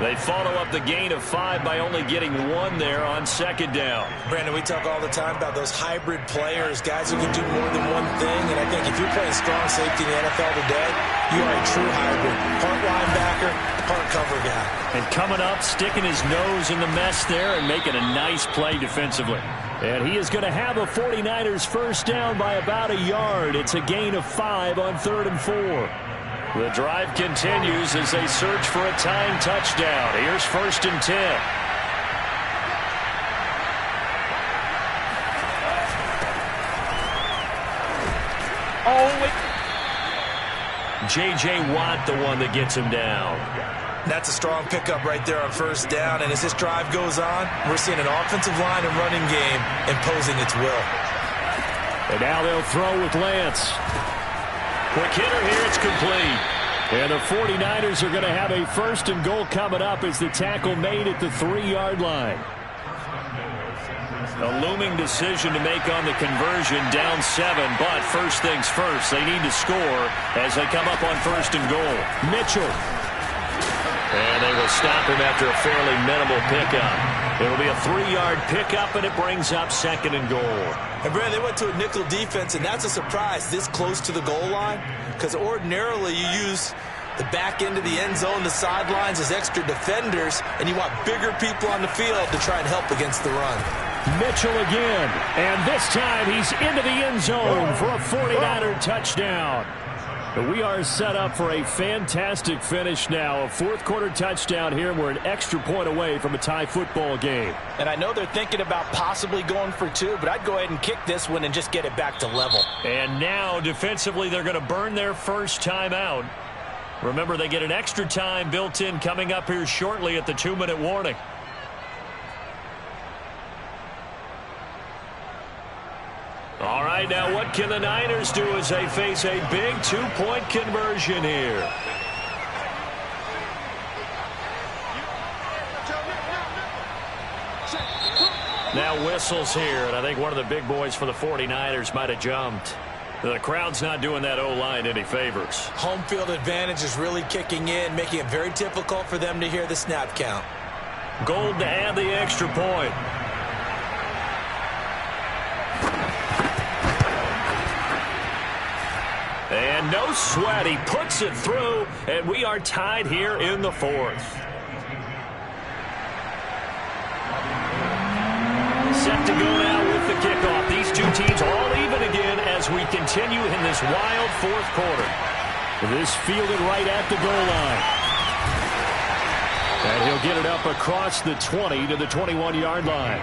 They follow up the gain of 5 by only getting 1 there on 2nd down. Brandon, we talk all the time about those hybrid players, guys who can do more than one thing. And I think if you're playing strong safety in the NFL today, you are a true hybrid. Part linebacker, part cover guy. And coming up, sticking his nose in the mess there and making a nice play defensively. And he is going to have a 49ers 1st down by about a yard. It's a gain of 5 on 3rd and 4. The drive continues as they search for a tying touchdown. Here's 1st and 10. J.J. Watt, the one that gets him down. That's a strong pickup right there on 1st down. And as this drive goes on, we're seeing an offensive line and running game imposing its will. And now they'll throw with Lance. Quick hitter here, it's complete. And the 49ers are going to have a 1st and goal coming up as the tackle made at the 3-yard line. A looming decision to make on the conversion, down 7, but first things first, they need to score as they come up on 1st and goal. Mitchell. And they will stop him after a fairly minimal pickup. It'll be a 3-yard pickup, and it brings up 2nd and goal. And, Brad, they went to a nickel defense, and that's a surprise this close to the goal line, because ordinarily you use the back end of the end zone, the sidelines as extra defenders, and you want bigger people on the field to try and help against the run. Mitchell again, and this time he's into the end zone for a 49er touchdown. We are set up for a fantastic finish now. A fourth-quarter touchdown here. We're an extra point away from a tie football game. And I know they're thinking about possibly going for 2, but I'd go ahead and kick this one and just get it back to level. And now, defensively, they're going to burn their first timeout. Remember, they get an extra time built in coming up here shortly at the 2-minute warning. All right, now what can the Niners do as they face a big 2-point conversion here? Now whistles here, and I think one of the big boys for the 49ers might have jumped. The crowd's not doing that O-line any favors. Home field advantage is really kicking in, making it very difficult for them to hear the snap count. Gold to add the extra point. And no sweat, he puts it through, and we are tied here in the 4th. Set to go now with the kickoff. These two teams all even again as we continue in this wild 4th quarter. This fielded right at the goal line. And he'll get it up across the 20 to the 21-yard line.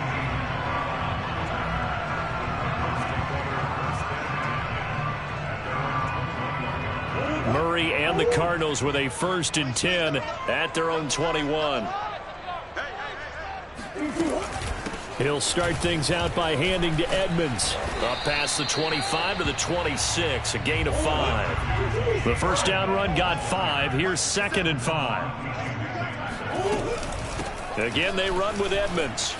Murray and the Cardinals with a 1st and 10 at their own 21. He'll start things out by handing to Edmonds. Up past the 25 to the 26, a gain of 5. The first down run got 5. Here's 2nd and 5. Again, they run with Edmonds.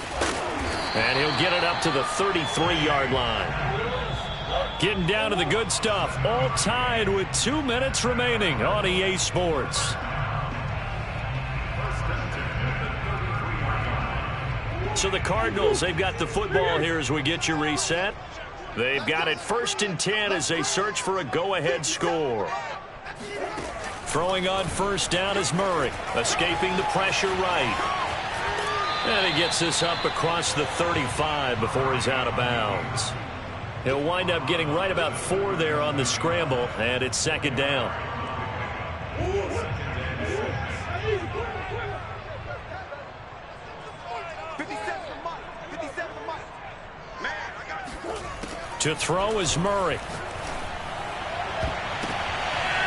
And he'll get it up to the 33-yard line. Getting down to the good stuff. All tied with 2 minutes remaining on EA Sports. So the Cardinals, they've got the football here as we get you reset. They've got it 1st and 10 as they search for a go-ahead score. Throwing on 1st down is Murray, escaping the pressure right. And he gets this up across the 35 before he's out of bounds. He'll wind up getting right about 4 there on the scramble, and it's 2nd down. To throw is Murray.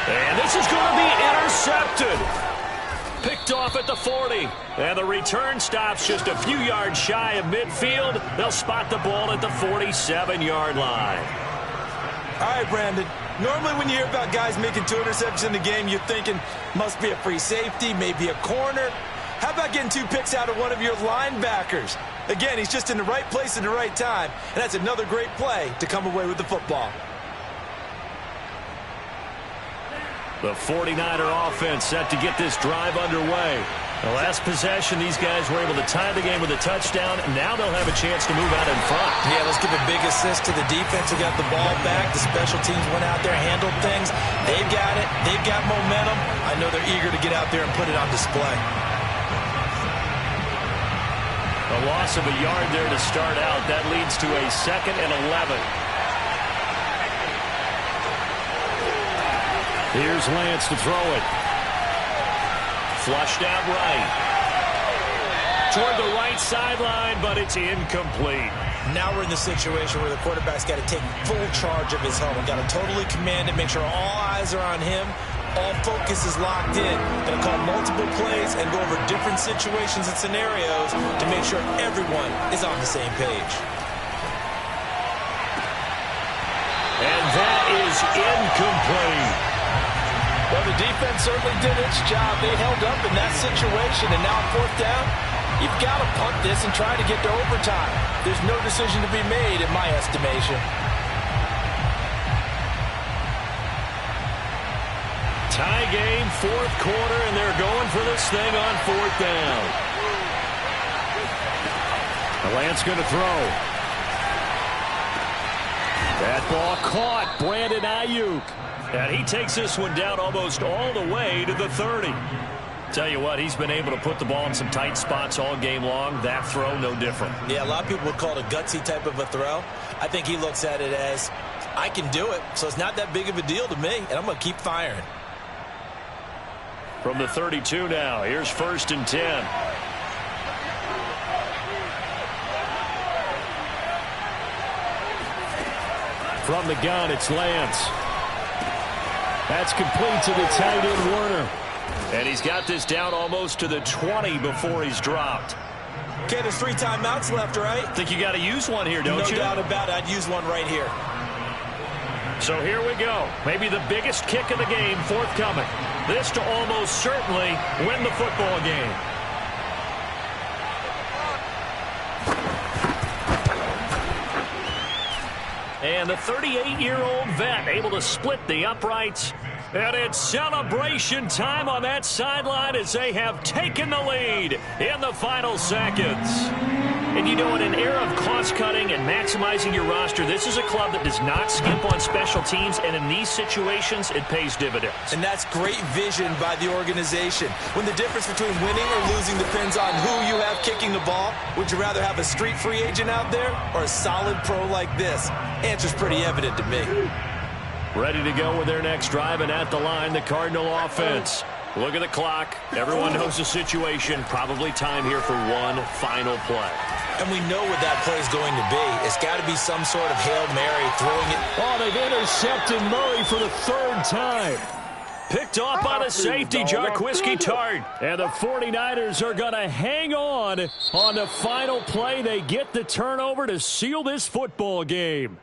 And this is going to be intercepted. Picked off at the 40. And the return stops just a few yards shy of midfield. They'll spot the ball at the 47-yard line. All right, Brandon. Normally when you hear about guys making 2 interceptions in the game, you're thinking must be a free safety, maybe a corner. How about getting 2 picks out of one of your linebackers? Again, he's just in the right place at the right time, and that's another great play to come away with the football. The 49er offense set to get this drive underway. The last possession, these guys were able to tie the game with a touchdown. Now they'll have a chance to move out in front. Yeah, let's give a big assist to the defense who got the ball back. The special teams went out there, handled things. They've got it. They've got momentum. I know they're eager to get out there and put it on display. A loss of a yard there to start out. That leads to a 2nd and 11. Here's Lance to throw it. Flushed out right. Toward the right sideline, but it's incomplete. Now we're in the situation where the quarterback's got to take full charge of his helmet. Got to totally command it, make sure all eyes are on him. All focus is locked in. Going to call multiple plays and go over different situations and scenarios to make sure everyone is on the same page. And that is incomplete. Well, the defense certainly did its job. They held up in that situation, and now 4th down, you've got to punt this and try to get to overtime. There's no decision to be made in my estimation. Tie game, fourth quarter, and they're going for this thing on fourth down. The Lance going to throw. That ball caught. Brandon Ayuk. And he takes this one down almost all the way to the 30. Tell you what, he's been able to put the ball in some tight spots all game long. That throw, no different. Yeah, a lot of people would call it a gutsy type of a throw. I think he looks at it as, I can do it, so it's not that big of a deal to me, and I'm going to keep firing. From the 32 now, here's 1st and 10. From the gun, it's Lance. That's complete to the tight end, Warner. And he's got this down almost to the 20 before he's dropped. Okay, there's 3 timeouts left, right? Think you got to use one here, don't you? No doubt about it. I'd use one right here. So here we go. Maybe the biggest kick of the game forthcoming. This to almost certainly win the football game. And the 38-year-old vet able to split the uprights. And it's celebration time on that sideline as they have taken the lead in the final seconds. And you know, in an era of cost-cutting and maximizing your roster, this is a club that does not skimp on special teams, and in these situations, it pays dividends. And that's great vision by the organization. When the difference between winning or losing depends on who you have kicking the ball, would you rather have a street free agent out there or a solid pro like this? Answer's pretty evident to me. Ready to go with their next drive, and at the line, the Cardinal offense. Look at the clock. Everyone knows the situation. Probably time here for one final play. And we know what that play is going to be. It's got to be some sort of Hail Mary throwing it. Oh, they've intercepted Murray for the 3rd time. Picked off by the safety, Jarquiski Tart. And the 49ers are going to hang on the final play. They get the turnover to seal this football game.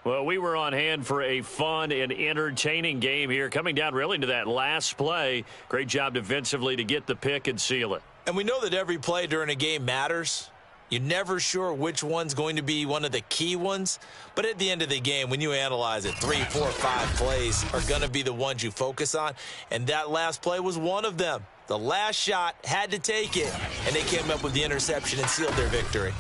Well, we were on hand for a fun and entertaining game here. Coming down really to that last play. Great job defensively to get the pick and seal it. And we know that every play during a game matters. You're never sure which one's going to be one of the key ones. But at the end of the game, when you analyze it, 3, 4, 5 plays are going to be the ones you focus on. And that last play was one of them. The last shot had to take it, and they came up with the interception and sealed their victory.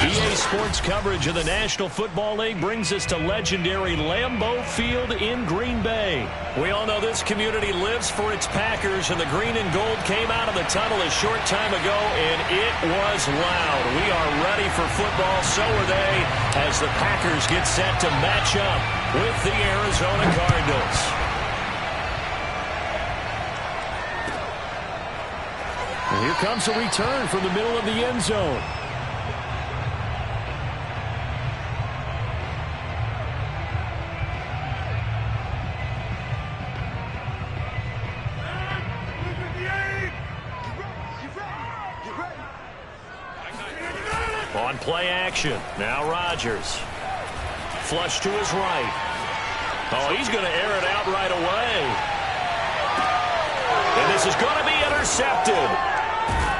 EA Sports coverage of the National Football League brings us to legendary Lambeau Field in Green Bay. We all know this community lives for its Packers, and the green and gold came out of the tunnel a short time ago, and it was loud. We are ready for football, so are they, as the Packers get set to match up with the Arizona Cardinals. And here comes a return from the middle of the end zone. On play action. Now Rodgers. Flush to his right. Oh, he's going to air it out right away. And this is going to be intercepted.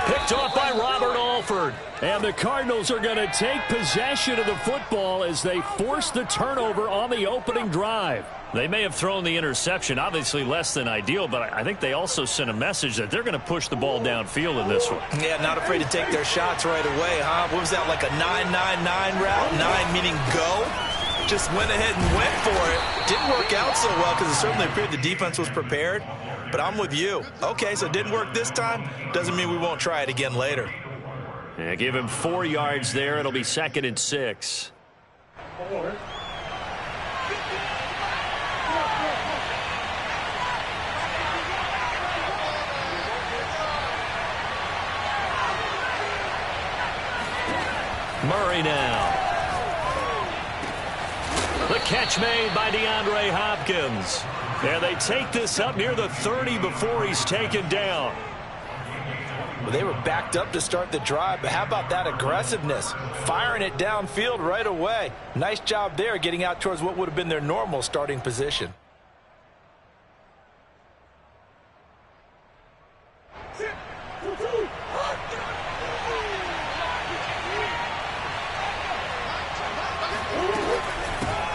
Picked off by Robert Alford. And the Cardinals are going to take possession of the football as they force the turnover on the opening drive. They may have thrown the interception, obviously less than ideal, but I think they also sent a message that they're going to push the ball downfield in this one. Yeah, not afraid to take their shots right away, huh? What was that, like a 9-9-9 route? 9 meaning go? Just went ahead and went for it. Didn't work out so well because it certainly appeared the defense was prepared. But I'm with you. Okay, so it didn't work this time. Doesn't mean we won't try it again later. Yeah, give him 4 yards there. It'll be 2nd and 6. Murray now. The catch made by DeAndre Hopkins. And they take this up near the 30 before he's taken down. Well, they were backed up to start the drive, but how about that aggressiveness? Firing it downfield right away. Nice job there getting out towards what would have been their normal starting position.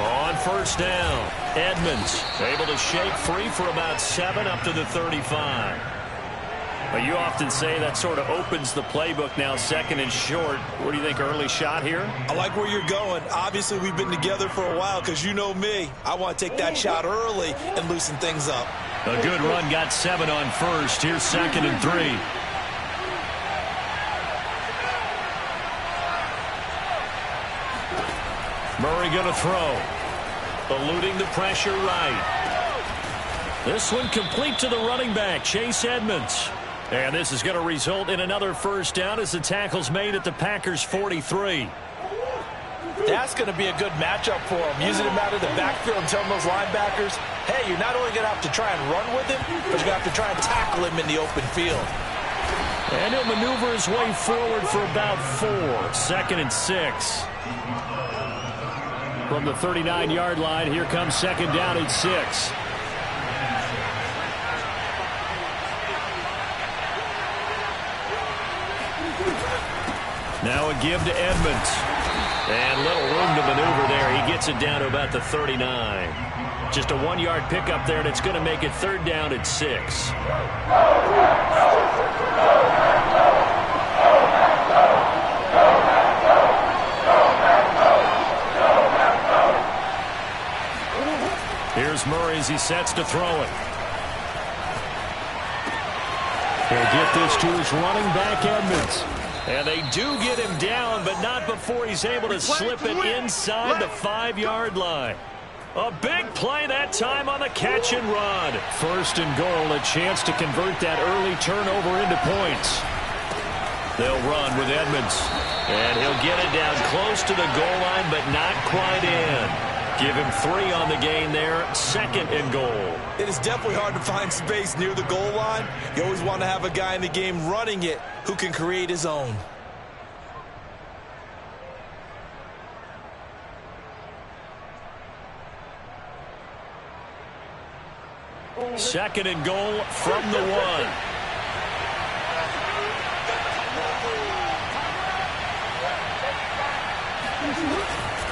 On first down, Edmonds able to shake free for about 7 up to the 35. Well, you often say that sort of opens the playbook now, 2nd and short. What do you think, early shot here? I like where you're going. Obviously, we've been together for a while because you know me. I want to take that shot early and loosen things up. A good run, got 7 on first. Here's 2nd and 3. Murray going to throw. Eluding the pressure right. This one complete to the running back, Chase Edmonds. And this is going to result in another first down as the tackle's made at the Packers' 43. That's going to be a good matchup for him. Using him out of the backfield and telling those linebackers, hey, you're not only going to have to try and run with him, but you're going to have to try and tackle him in the open field. And he'll maneuver his way forward for about 4. 2nd and 6. From the 39-yard line, here comes 2nd down and 6. Now a give to Edmonds. And little room to maneuver there. He gets it down to about the 39. Just a 1-yard pickup there, and it's going to make it 3rd down and 6. Here's Murray as he sets to throw it. He'll get this to his running back, Edmonds. And they do get him down, but not before he's able to slip it inside the 5-yard line. A big play that time on the catch and run. 1st and goal, a chance to convert that early turnover into points. They'll run with Edmonds. And he'll get it down close to the goal line, but not quite in. Give him 3 on the gain there, 2nd and goal. It is definitely hard to find space near the goal line. You always want to have a guy in the game running it who can create his own. Second and goal from the 1.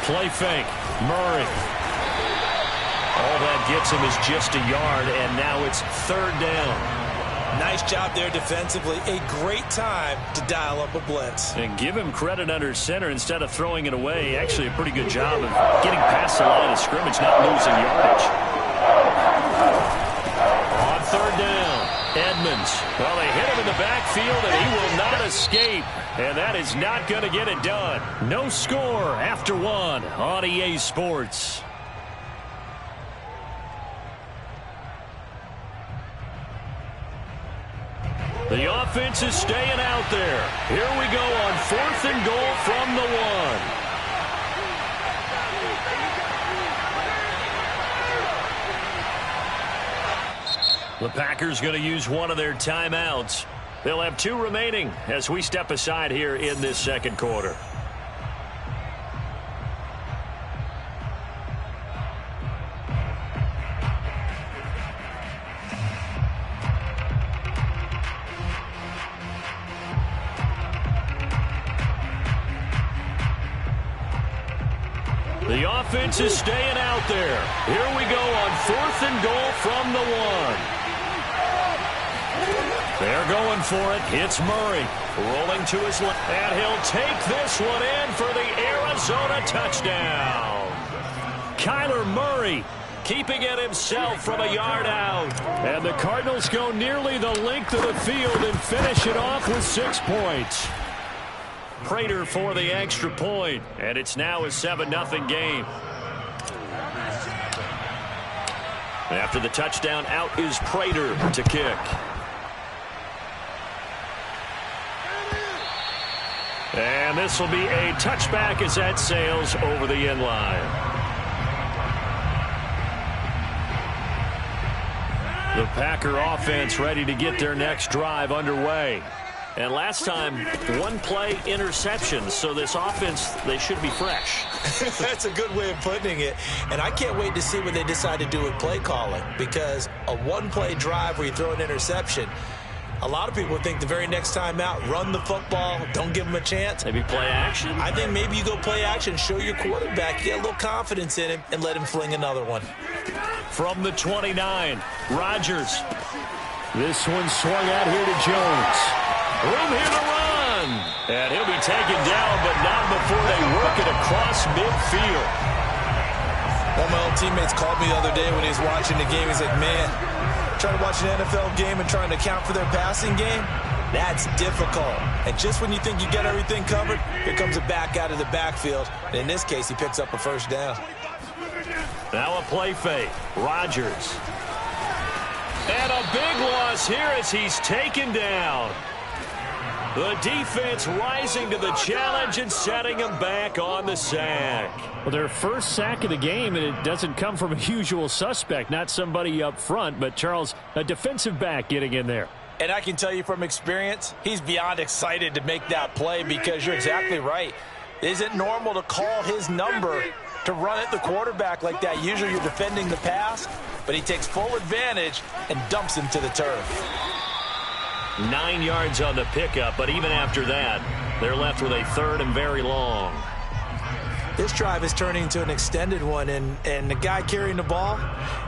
Play fake. Murray. All that gets him is just a yard, and now it's 3rd down. Nice job there defensively. A great time to dial up a blitz. And give him credit under center instead of throwing it away. Actually a pretty good job of getting past the line of scrimmage, not losing yardage. On 3rd down, Edmonds. Well, they hit him in the backfield, and he will not escape. And that is not going to get it done. No score after 1 on EA Sports. The offense is staying out there. Here we go on 4th and goal from the 1. The Packers going to use one of their timeouts. They'll have 2 remaining as we step aside here in this 2nd quarter. The offense is staying out there. Here we go on 4th and goal from the 1. They're going for it. It's Murray. Rolling to his left. And he'll take this one in for the Arizona touchdown. Kyler Murray keeping it himself from a yard out. And the Cardinals go nearly the length of the field and finish it off with 6 points. Prater for the extra point. And it's now a 7-0 game. After the touchdown, out is Prater to kick. And this will be a touchback as that sails over the end line. The Packer offense ready to get their next drive underway. And last time, 1-play interception. So this offense, they should be fresh. That's a good way of putting it. And I can't wait to see what they decide to do with play calling. Because a 1-play drive where you throw an interception, a lot of people think the very next time out, run the football, don't give them a chance. Maybe play action? I think maybe you go play action, show your quarterback, get a little confidence in him, and let him fling another one. From the 29, Rodgers. This one swung out here to Jones. Room here to run. And he'll be taken down, but not before they work it across midfield. One of my old teammates called me the other day when he was watching the game. He's like, man, trying to watch an NFL game and trying to account for their passing game, that's difficult. And just when you think you get everything covered, here comes a back out of the backfield. And in this case, he picks up a first down. Now a play fake. Rodgers. And a big loss here as he's taken down. The defense rising to the challenge and setting him back on the sack. Well, their first sack of the game, and it doesn't come from a usual suspect, not somebody up front, but Charles, a defensive back getting in there. And I can tell you from experience, he's beyond excited to make that play because you're exactly right. It isn't normal to call his number to run at the quarterback like that. Usually you're defending the pass, but he takes full advantage and dumps him to the turf. 9 yards on the pickup, but even after that, they're left with a 3rd and very long. This drive is turning into an extended one, and the guy carrying the ball,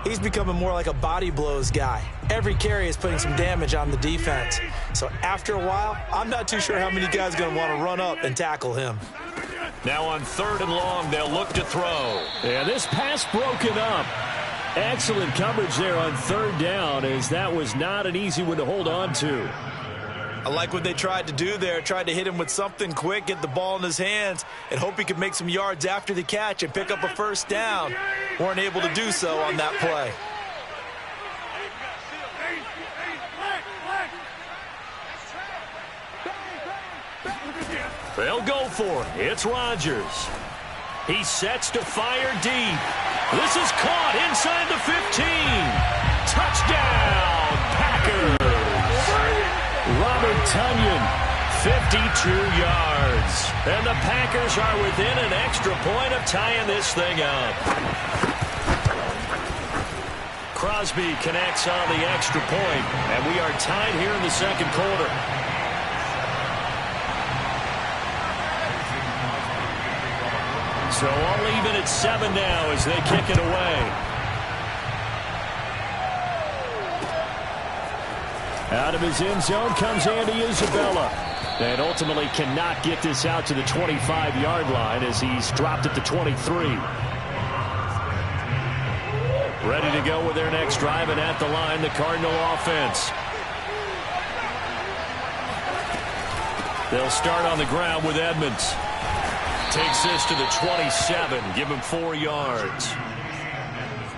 he's becoming more like a body blows guy. Every carry is putting some damage on the defense. So after a while, I'm not too sure how many guys are going to want to run up and tackle him. Now on 3rd and long, they'll look to throw. And this pass broken up. Excellent coverage there on 3rd down, as that was not an easy one to hold on to. I like what they tried to do there, tried to hit him with something quick, get the ball in his hands, and hope he could make some yards after the catch and pick up a first down. Weren't able to do so on that play. They'll go for it. It's Rodgers. He sets to fire deep. This is caught inside the 15. Touchdown, Packers. Robert Tonyan, 52 yards. And the Packers are within an extra point of tying this thing up. Crosby connects on the extra point, and we are tied here in the 2nd quarter. So all even at 7 now as they kick it away. out of his end zone comes Andy Isabella. And ultimately cannot get this out to the 25-yard line as he's dropped at the 23. Ready to go with their next drive, and at the line, the Cardinal offense. They'll start on the ground with Edmonds. Takes this to the 27, give him 4 yards.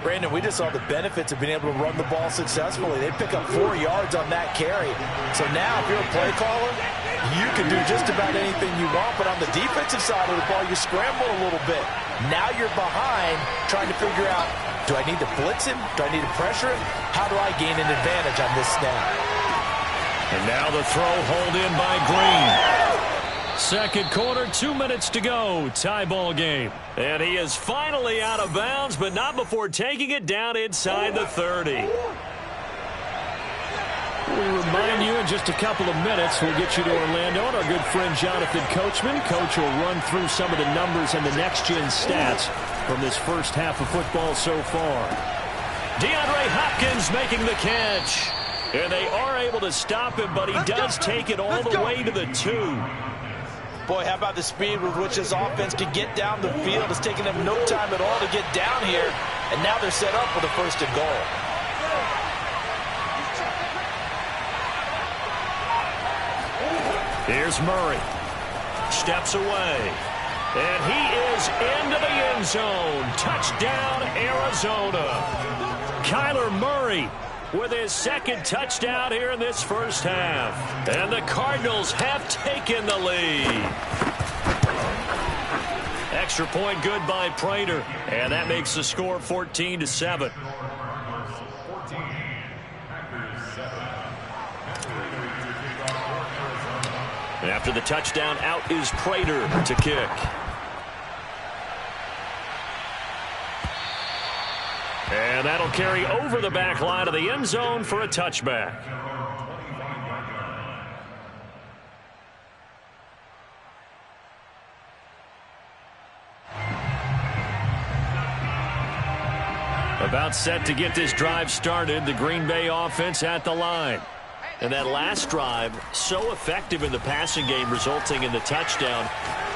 Brandon, we just saw the benefits of being able to run the ball successfully. They pick up 4 yards on that carry. So now, if you're a play caller, you can do just about anything you want, but on the defensive side of the ball, you scramble a little bit. Now you're behind trying to figure out, do I need to blitz him? Do I need to pressure him? How do I gain an advantage on this snap? And now the throw hauled in by Green. Second quarter, 2 minutes to go. Tie ball game. And he is finally out of bounds, but not before taking it down inside the 30. We'll remind you in just a couple of minutes, we'll get you to Orlando and our good friend Jonathan Coachman. Coach will run through some of the numbers and the next-gen stats from this first half of football so far. DeAndre Hopkins making the catch. And they are able to stop him, but he does take it all the way to the 2. Boy, how about the speed with which this offense can get down the field? It's taking them no time at all to get down here. And now they're set up with a 1st and goal. Here's Murray. Steps away. And he is into the end zone. Touchdown, Arizona. Kyler Murray with his 2nd touchdown here in this first half. And the Cardinals have taken the lead. Extra point good by Prater. And that makes the score 14-7. And after the touchdown, out is Prater to kick. And that'll carry over the back line of the end zone for a touchback. About set to get this drive started, the Green Bay offense at the line. And that last drive, so effective in the passing game, resulting in the touchdown.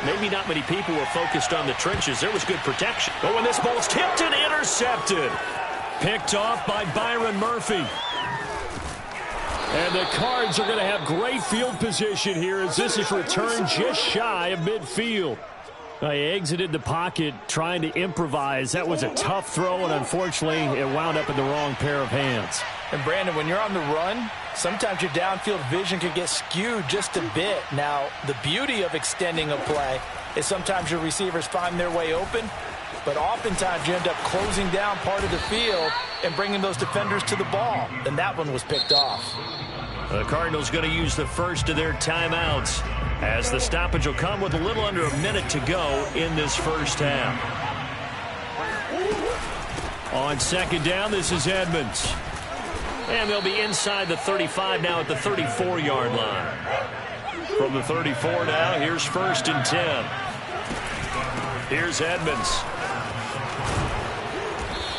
Maybe not many people were focused on the trenches. There was good protection. But when this ball's tipped and intercepted. Picked off by Byron Murphy. And the Cards are going to have great field position here as this is returned just shy of midfield. He exited the pocket trying to improvise. That was a tough throw, and unfortunately, it wound up in the wrong pair of hands. And, Brandon, when you're on the run, sometimes your downfield vision can get skewed just a bit. Now, the beauty of extending a play is sometimes your receivers find their way open, but oftentimes you end up closing down part of the field and bringing those defenders to the ball. And that one was picked off. The Cardinals going to use the first of their timeouts as the stoppage will come with a little under a minute to go in this first half. On 2nd down, this is Edmonds. And they'll be inside the 35 now at the 34-yard line. From the 34 now, here's 1st and 10. Here's Edmonds.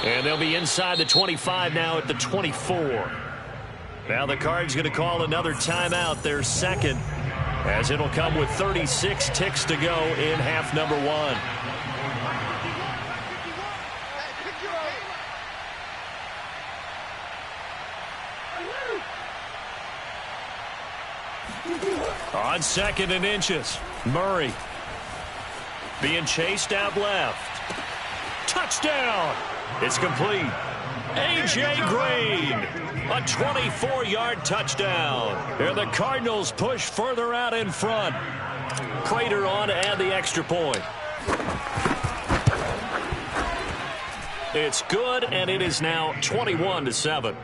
And they'll be inside the 25 now at the 24. Now the Cards going to call another timeout, their 2nd, as it'll come with 36 ticks to go in half number 1. On 2nd and inches, Murray being chased out left. Touchdown! It's complete. A.J. Green, a 24-yard touchdown. And the Cardinals push further out in front. Prater on to add the extra point. It's good, and it is now 21-7.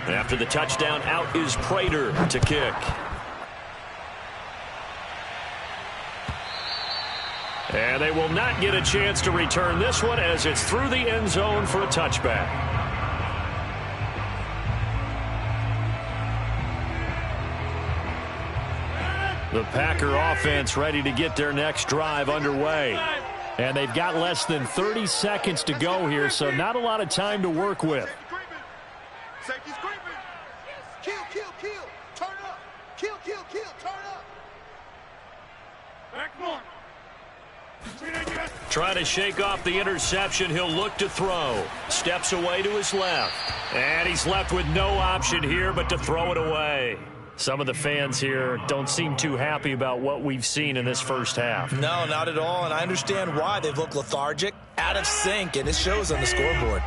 After the touchdown, out is Prater to kick. And they will not get a chance to return this one as it's through the end zone for a touchback. The Packer offense ready to get their next drive underway. And they've got less than 30 seconds to go here, so not a lot of time to work with. Safety's creeping. Kill, kill, kill. Turn up. Kill, kill, kill. Turn up. Back one. Trying to shake off the interception. He'll look to throw. Steps away to his left. And he's left with no option here but to throw it away. Some of the fans here don't seem too happy about what we've seen in this first half. No, not at all, and I understand why. They've looked lethargic, out of sync, and it shows on the scoreboard.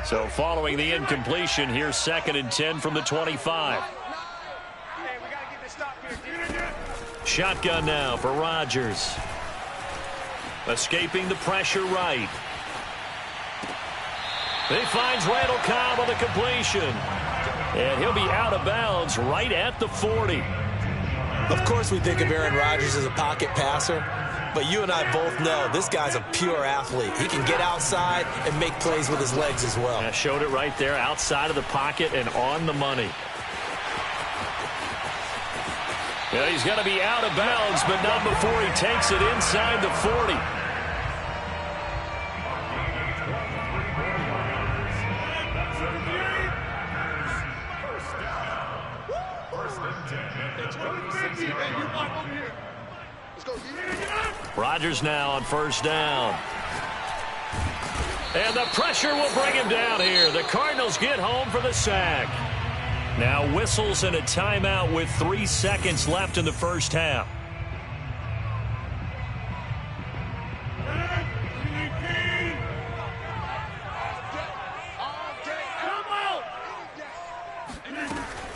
So following the incompletion, here's 2nd and 10 from the 25. Hey, we gotta get this stop here. Shotgun now for Rodgers. Escaping the pressure right. He finds Randall Cobb on the completion. And he'll be out of bounds right at the 40. Of course we think of Aaron Rodgers as a pocket passer, but you and I both know this guy's a pure athlete. He can get outside and make plays with his legs as well. I showed it right there, outside of the pocket and on the money. Yeah, he's going to be out of bounds, but not before he takes it inside the 40. Rodgers now on first down. And the pressure will bring him down here. The Cardinals get home for the sack. Now whistles and a timeout with 3 seconds left in the first half.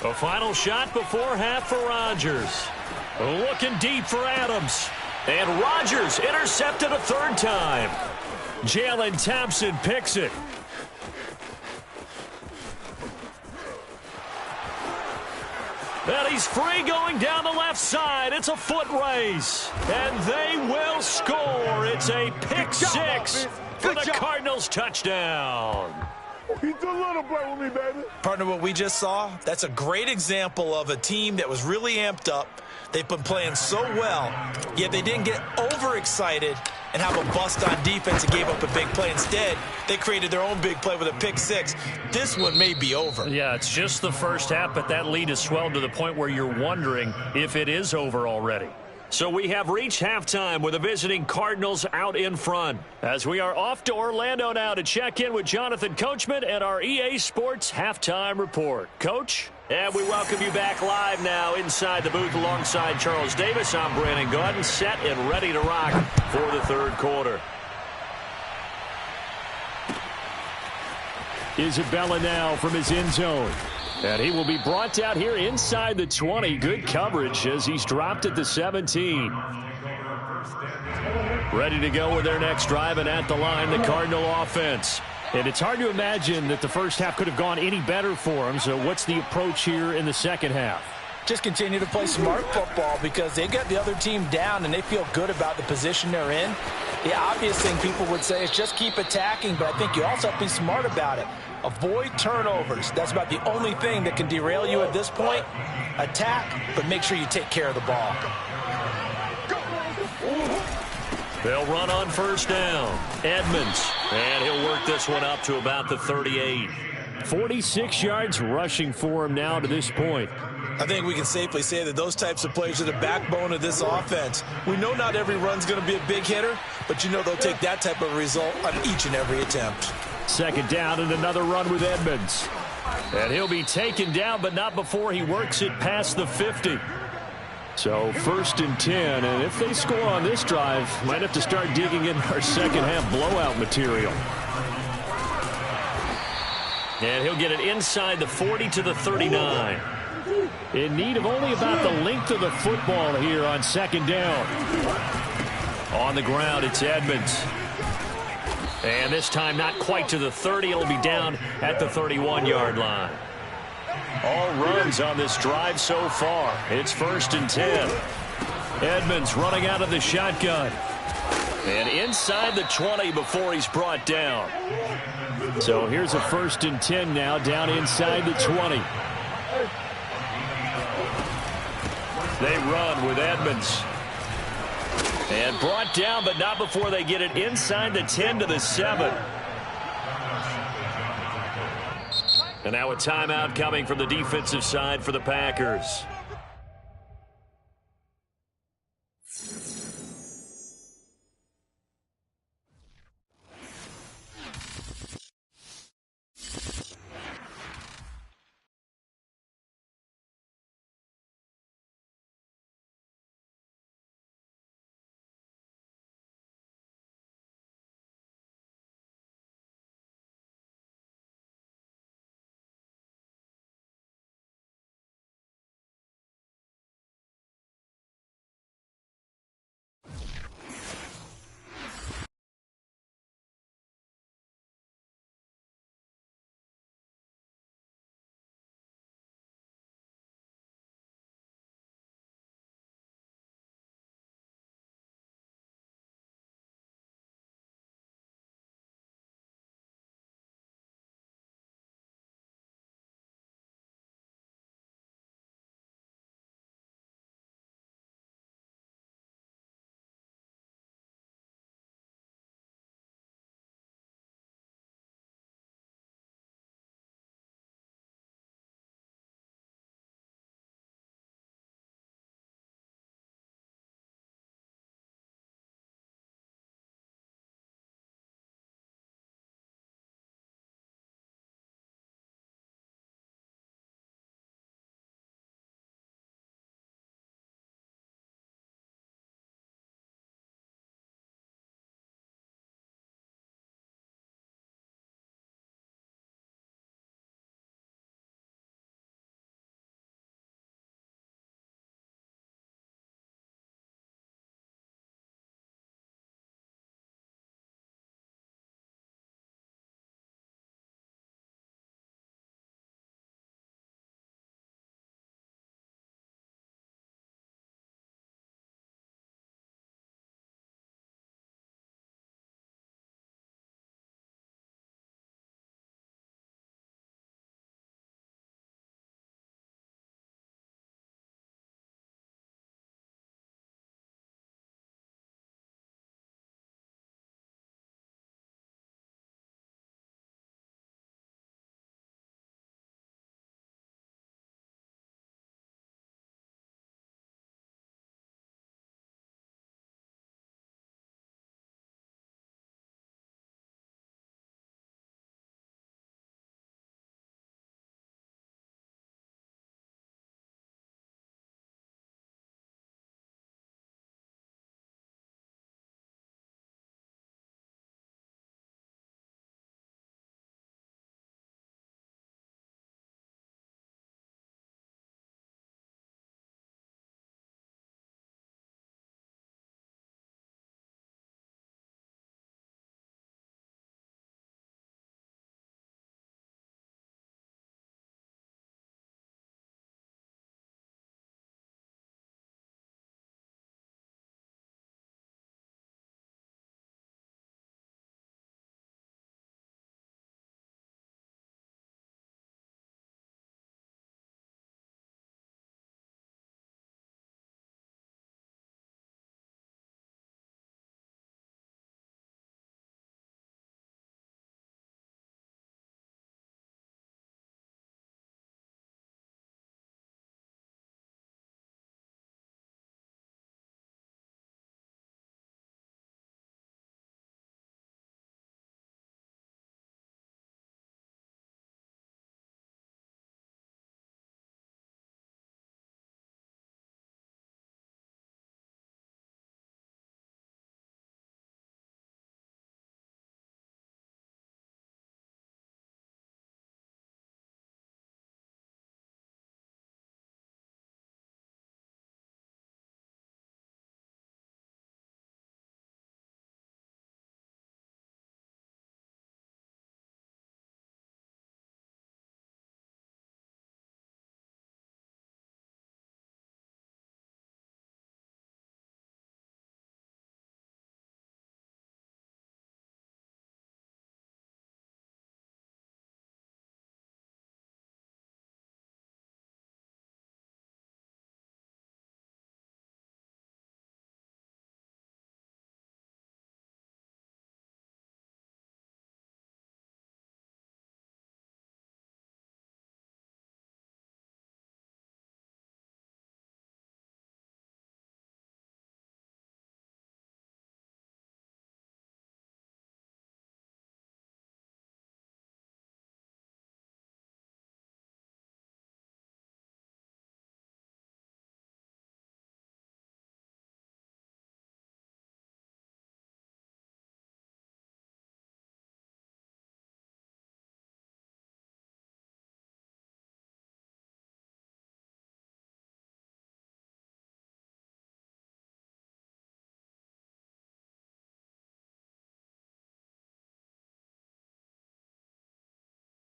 A final shot before half for Rodgers. Looking deep for Adams. And Rodgers intercepted a third time. Jalen Thompson picks it. And he's free going down the left side. It's a foot race. And they will score. It's a pick six for the Cardinals touchdown. He's a little play with me, baby. Partner, what we just saw, that's a great example of a team that was really amped up. They've been playing so well, yet they didn't get overexcited and have a bust on defense and gave up a big play. Instead, they created their own big play with a pick six. This one may be over. Yeah, it's just the first half, but that lead has swelled to the point where you're wondering if it is over already. So we have reached halftime with the visiting Cardinals out in front. As we are off to Orlando now to check in with Jonathan Coachman and our EA Sports Halftime Report. Coach? And we welcome you back live now inside the booth alongside Charles Davis. I'm Brandon Gaudin, set and ready to rock for the third quarter. Isabella now from his end zone. And he will be brought down here inside the 20. Good coverage as he's dropped at the 17. Ready to go with their next drive, and at the line, the Cardinal offense. And it's hard to imagine that the first half could have gone any better for him. So what's the approach here in the second half? Just continue to play smart football because they got the other team down and they feel good about the position they're in. The obvious thing people would say is just keep attacking, but I think you also have to be smart about it. Avoid turnovers. That's about the only thing that can derail you at this point. Attack, but make sure you take care of the ball. They'll run on first down. Edmonds. And he'll work this one up to about the 38. 46 yards rushing for him now to this point. I think we can safely say that those types of plays are the backbone of this offense. We know not every run's going to be a big hitter, but you know they'll take that type of result on each and every attempt. Second down and another run with Edmonds. And he'll be taken down, but not before he works it past the 50. So first and 10, and if they score on this drive, might have to start digging in our second half blowout material. And he'll get it inside the 40 to the 39. In need of only about the length of the football here on second down. On the ground, it's Edmonds. And this time not quite to the 30. It'll be down at the 31-yard line. All runs on this drive so far. It's first and 10. Edmonds running out of the shotgun. And inside the 20 before he's brought down. So here's a first and 10 now down inside the 20. They run with Edmonds. And brought down, but not before they get it inside the 10 to the 7. And now a timeout coming from the defensive side for the Packers.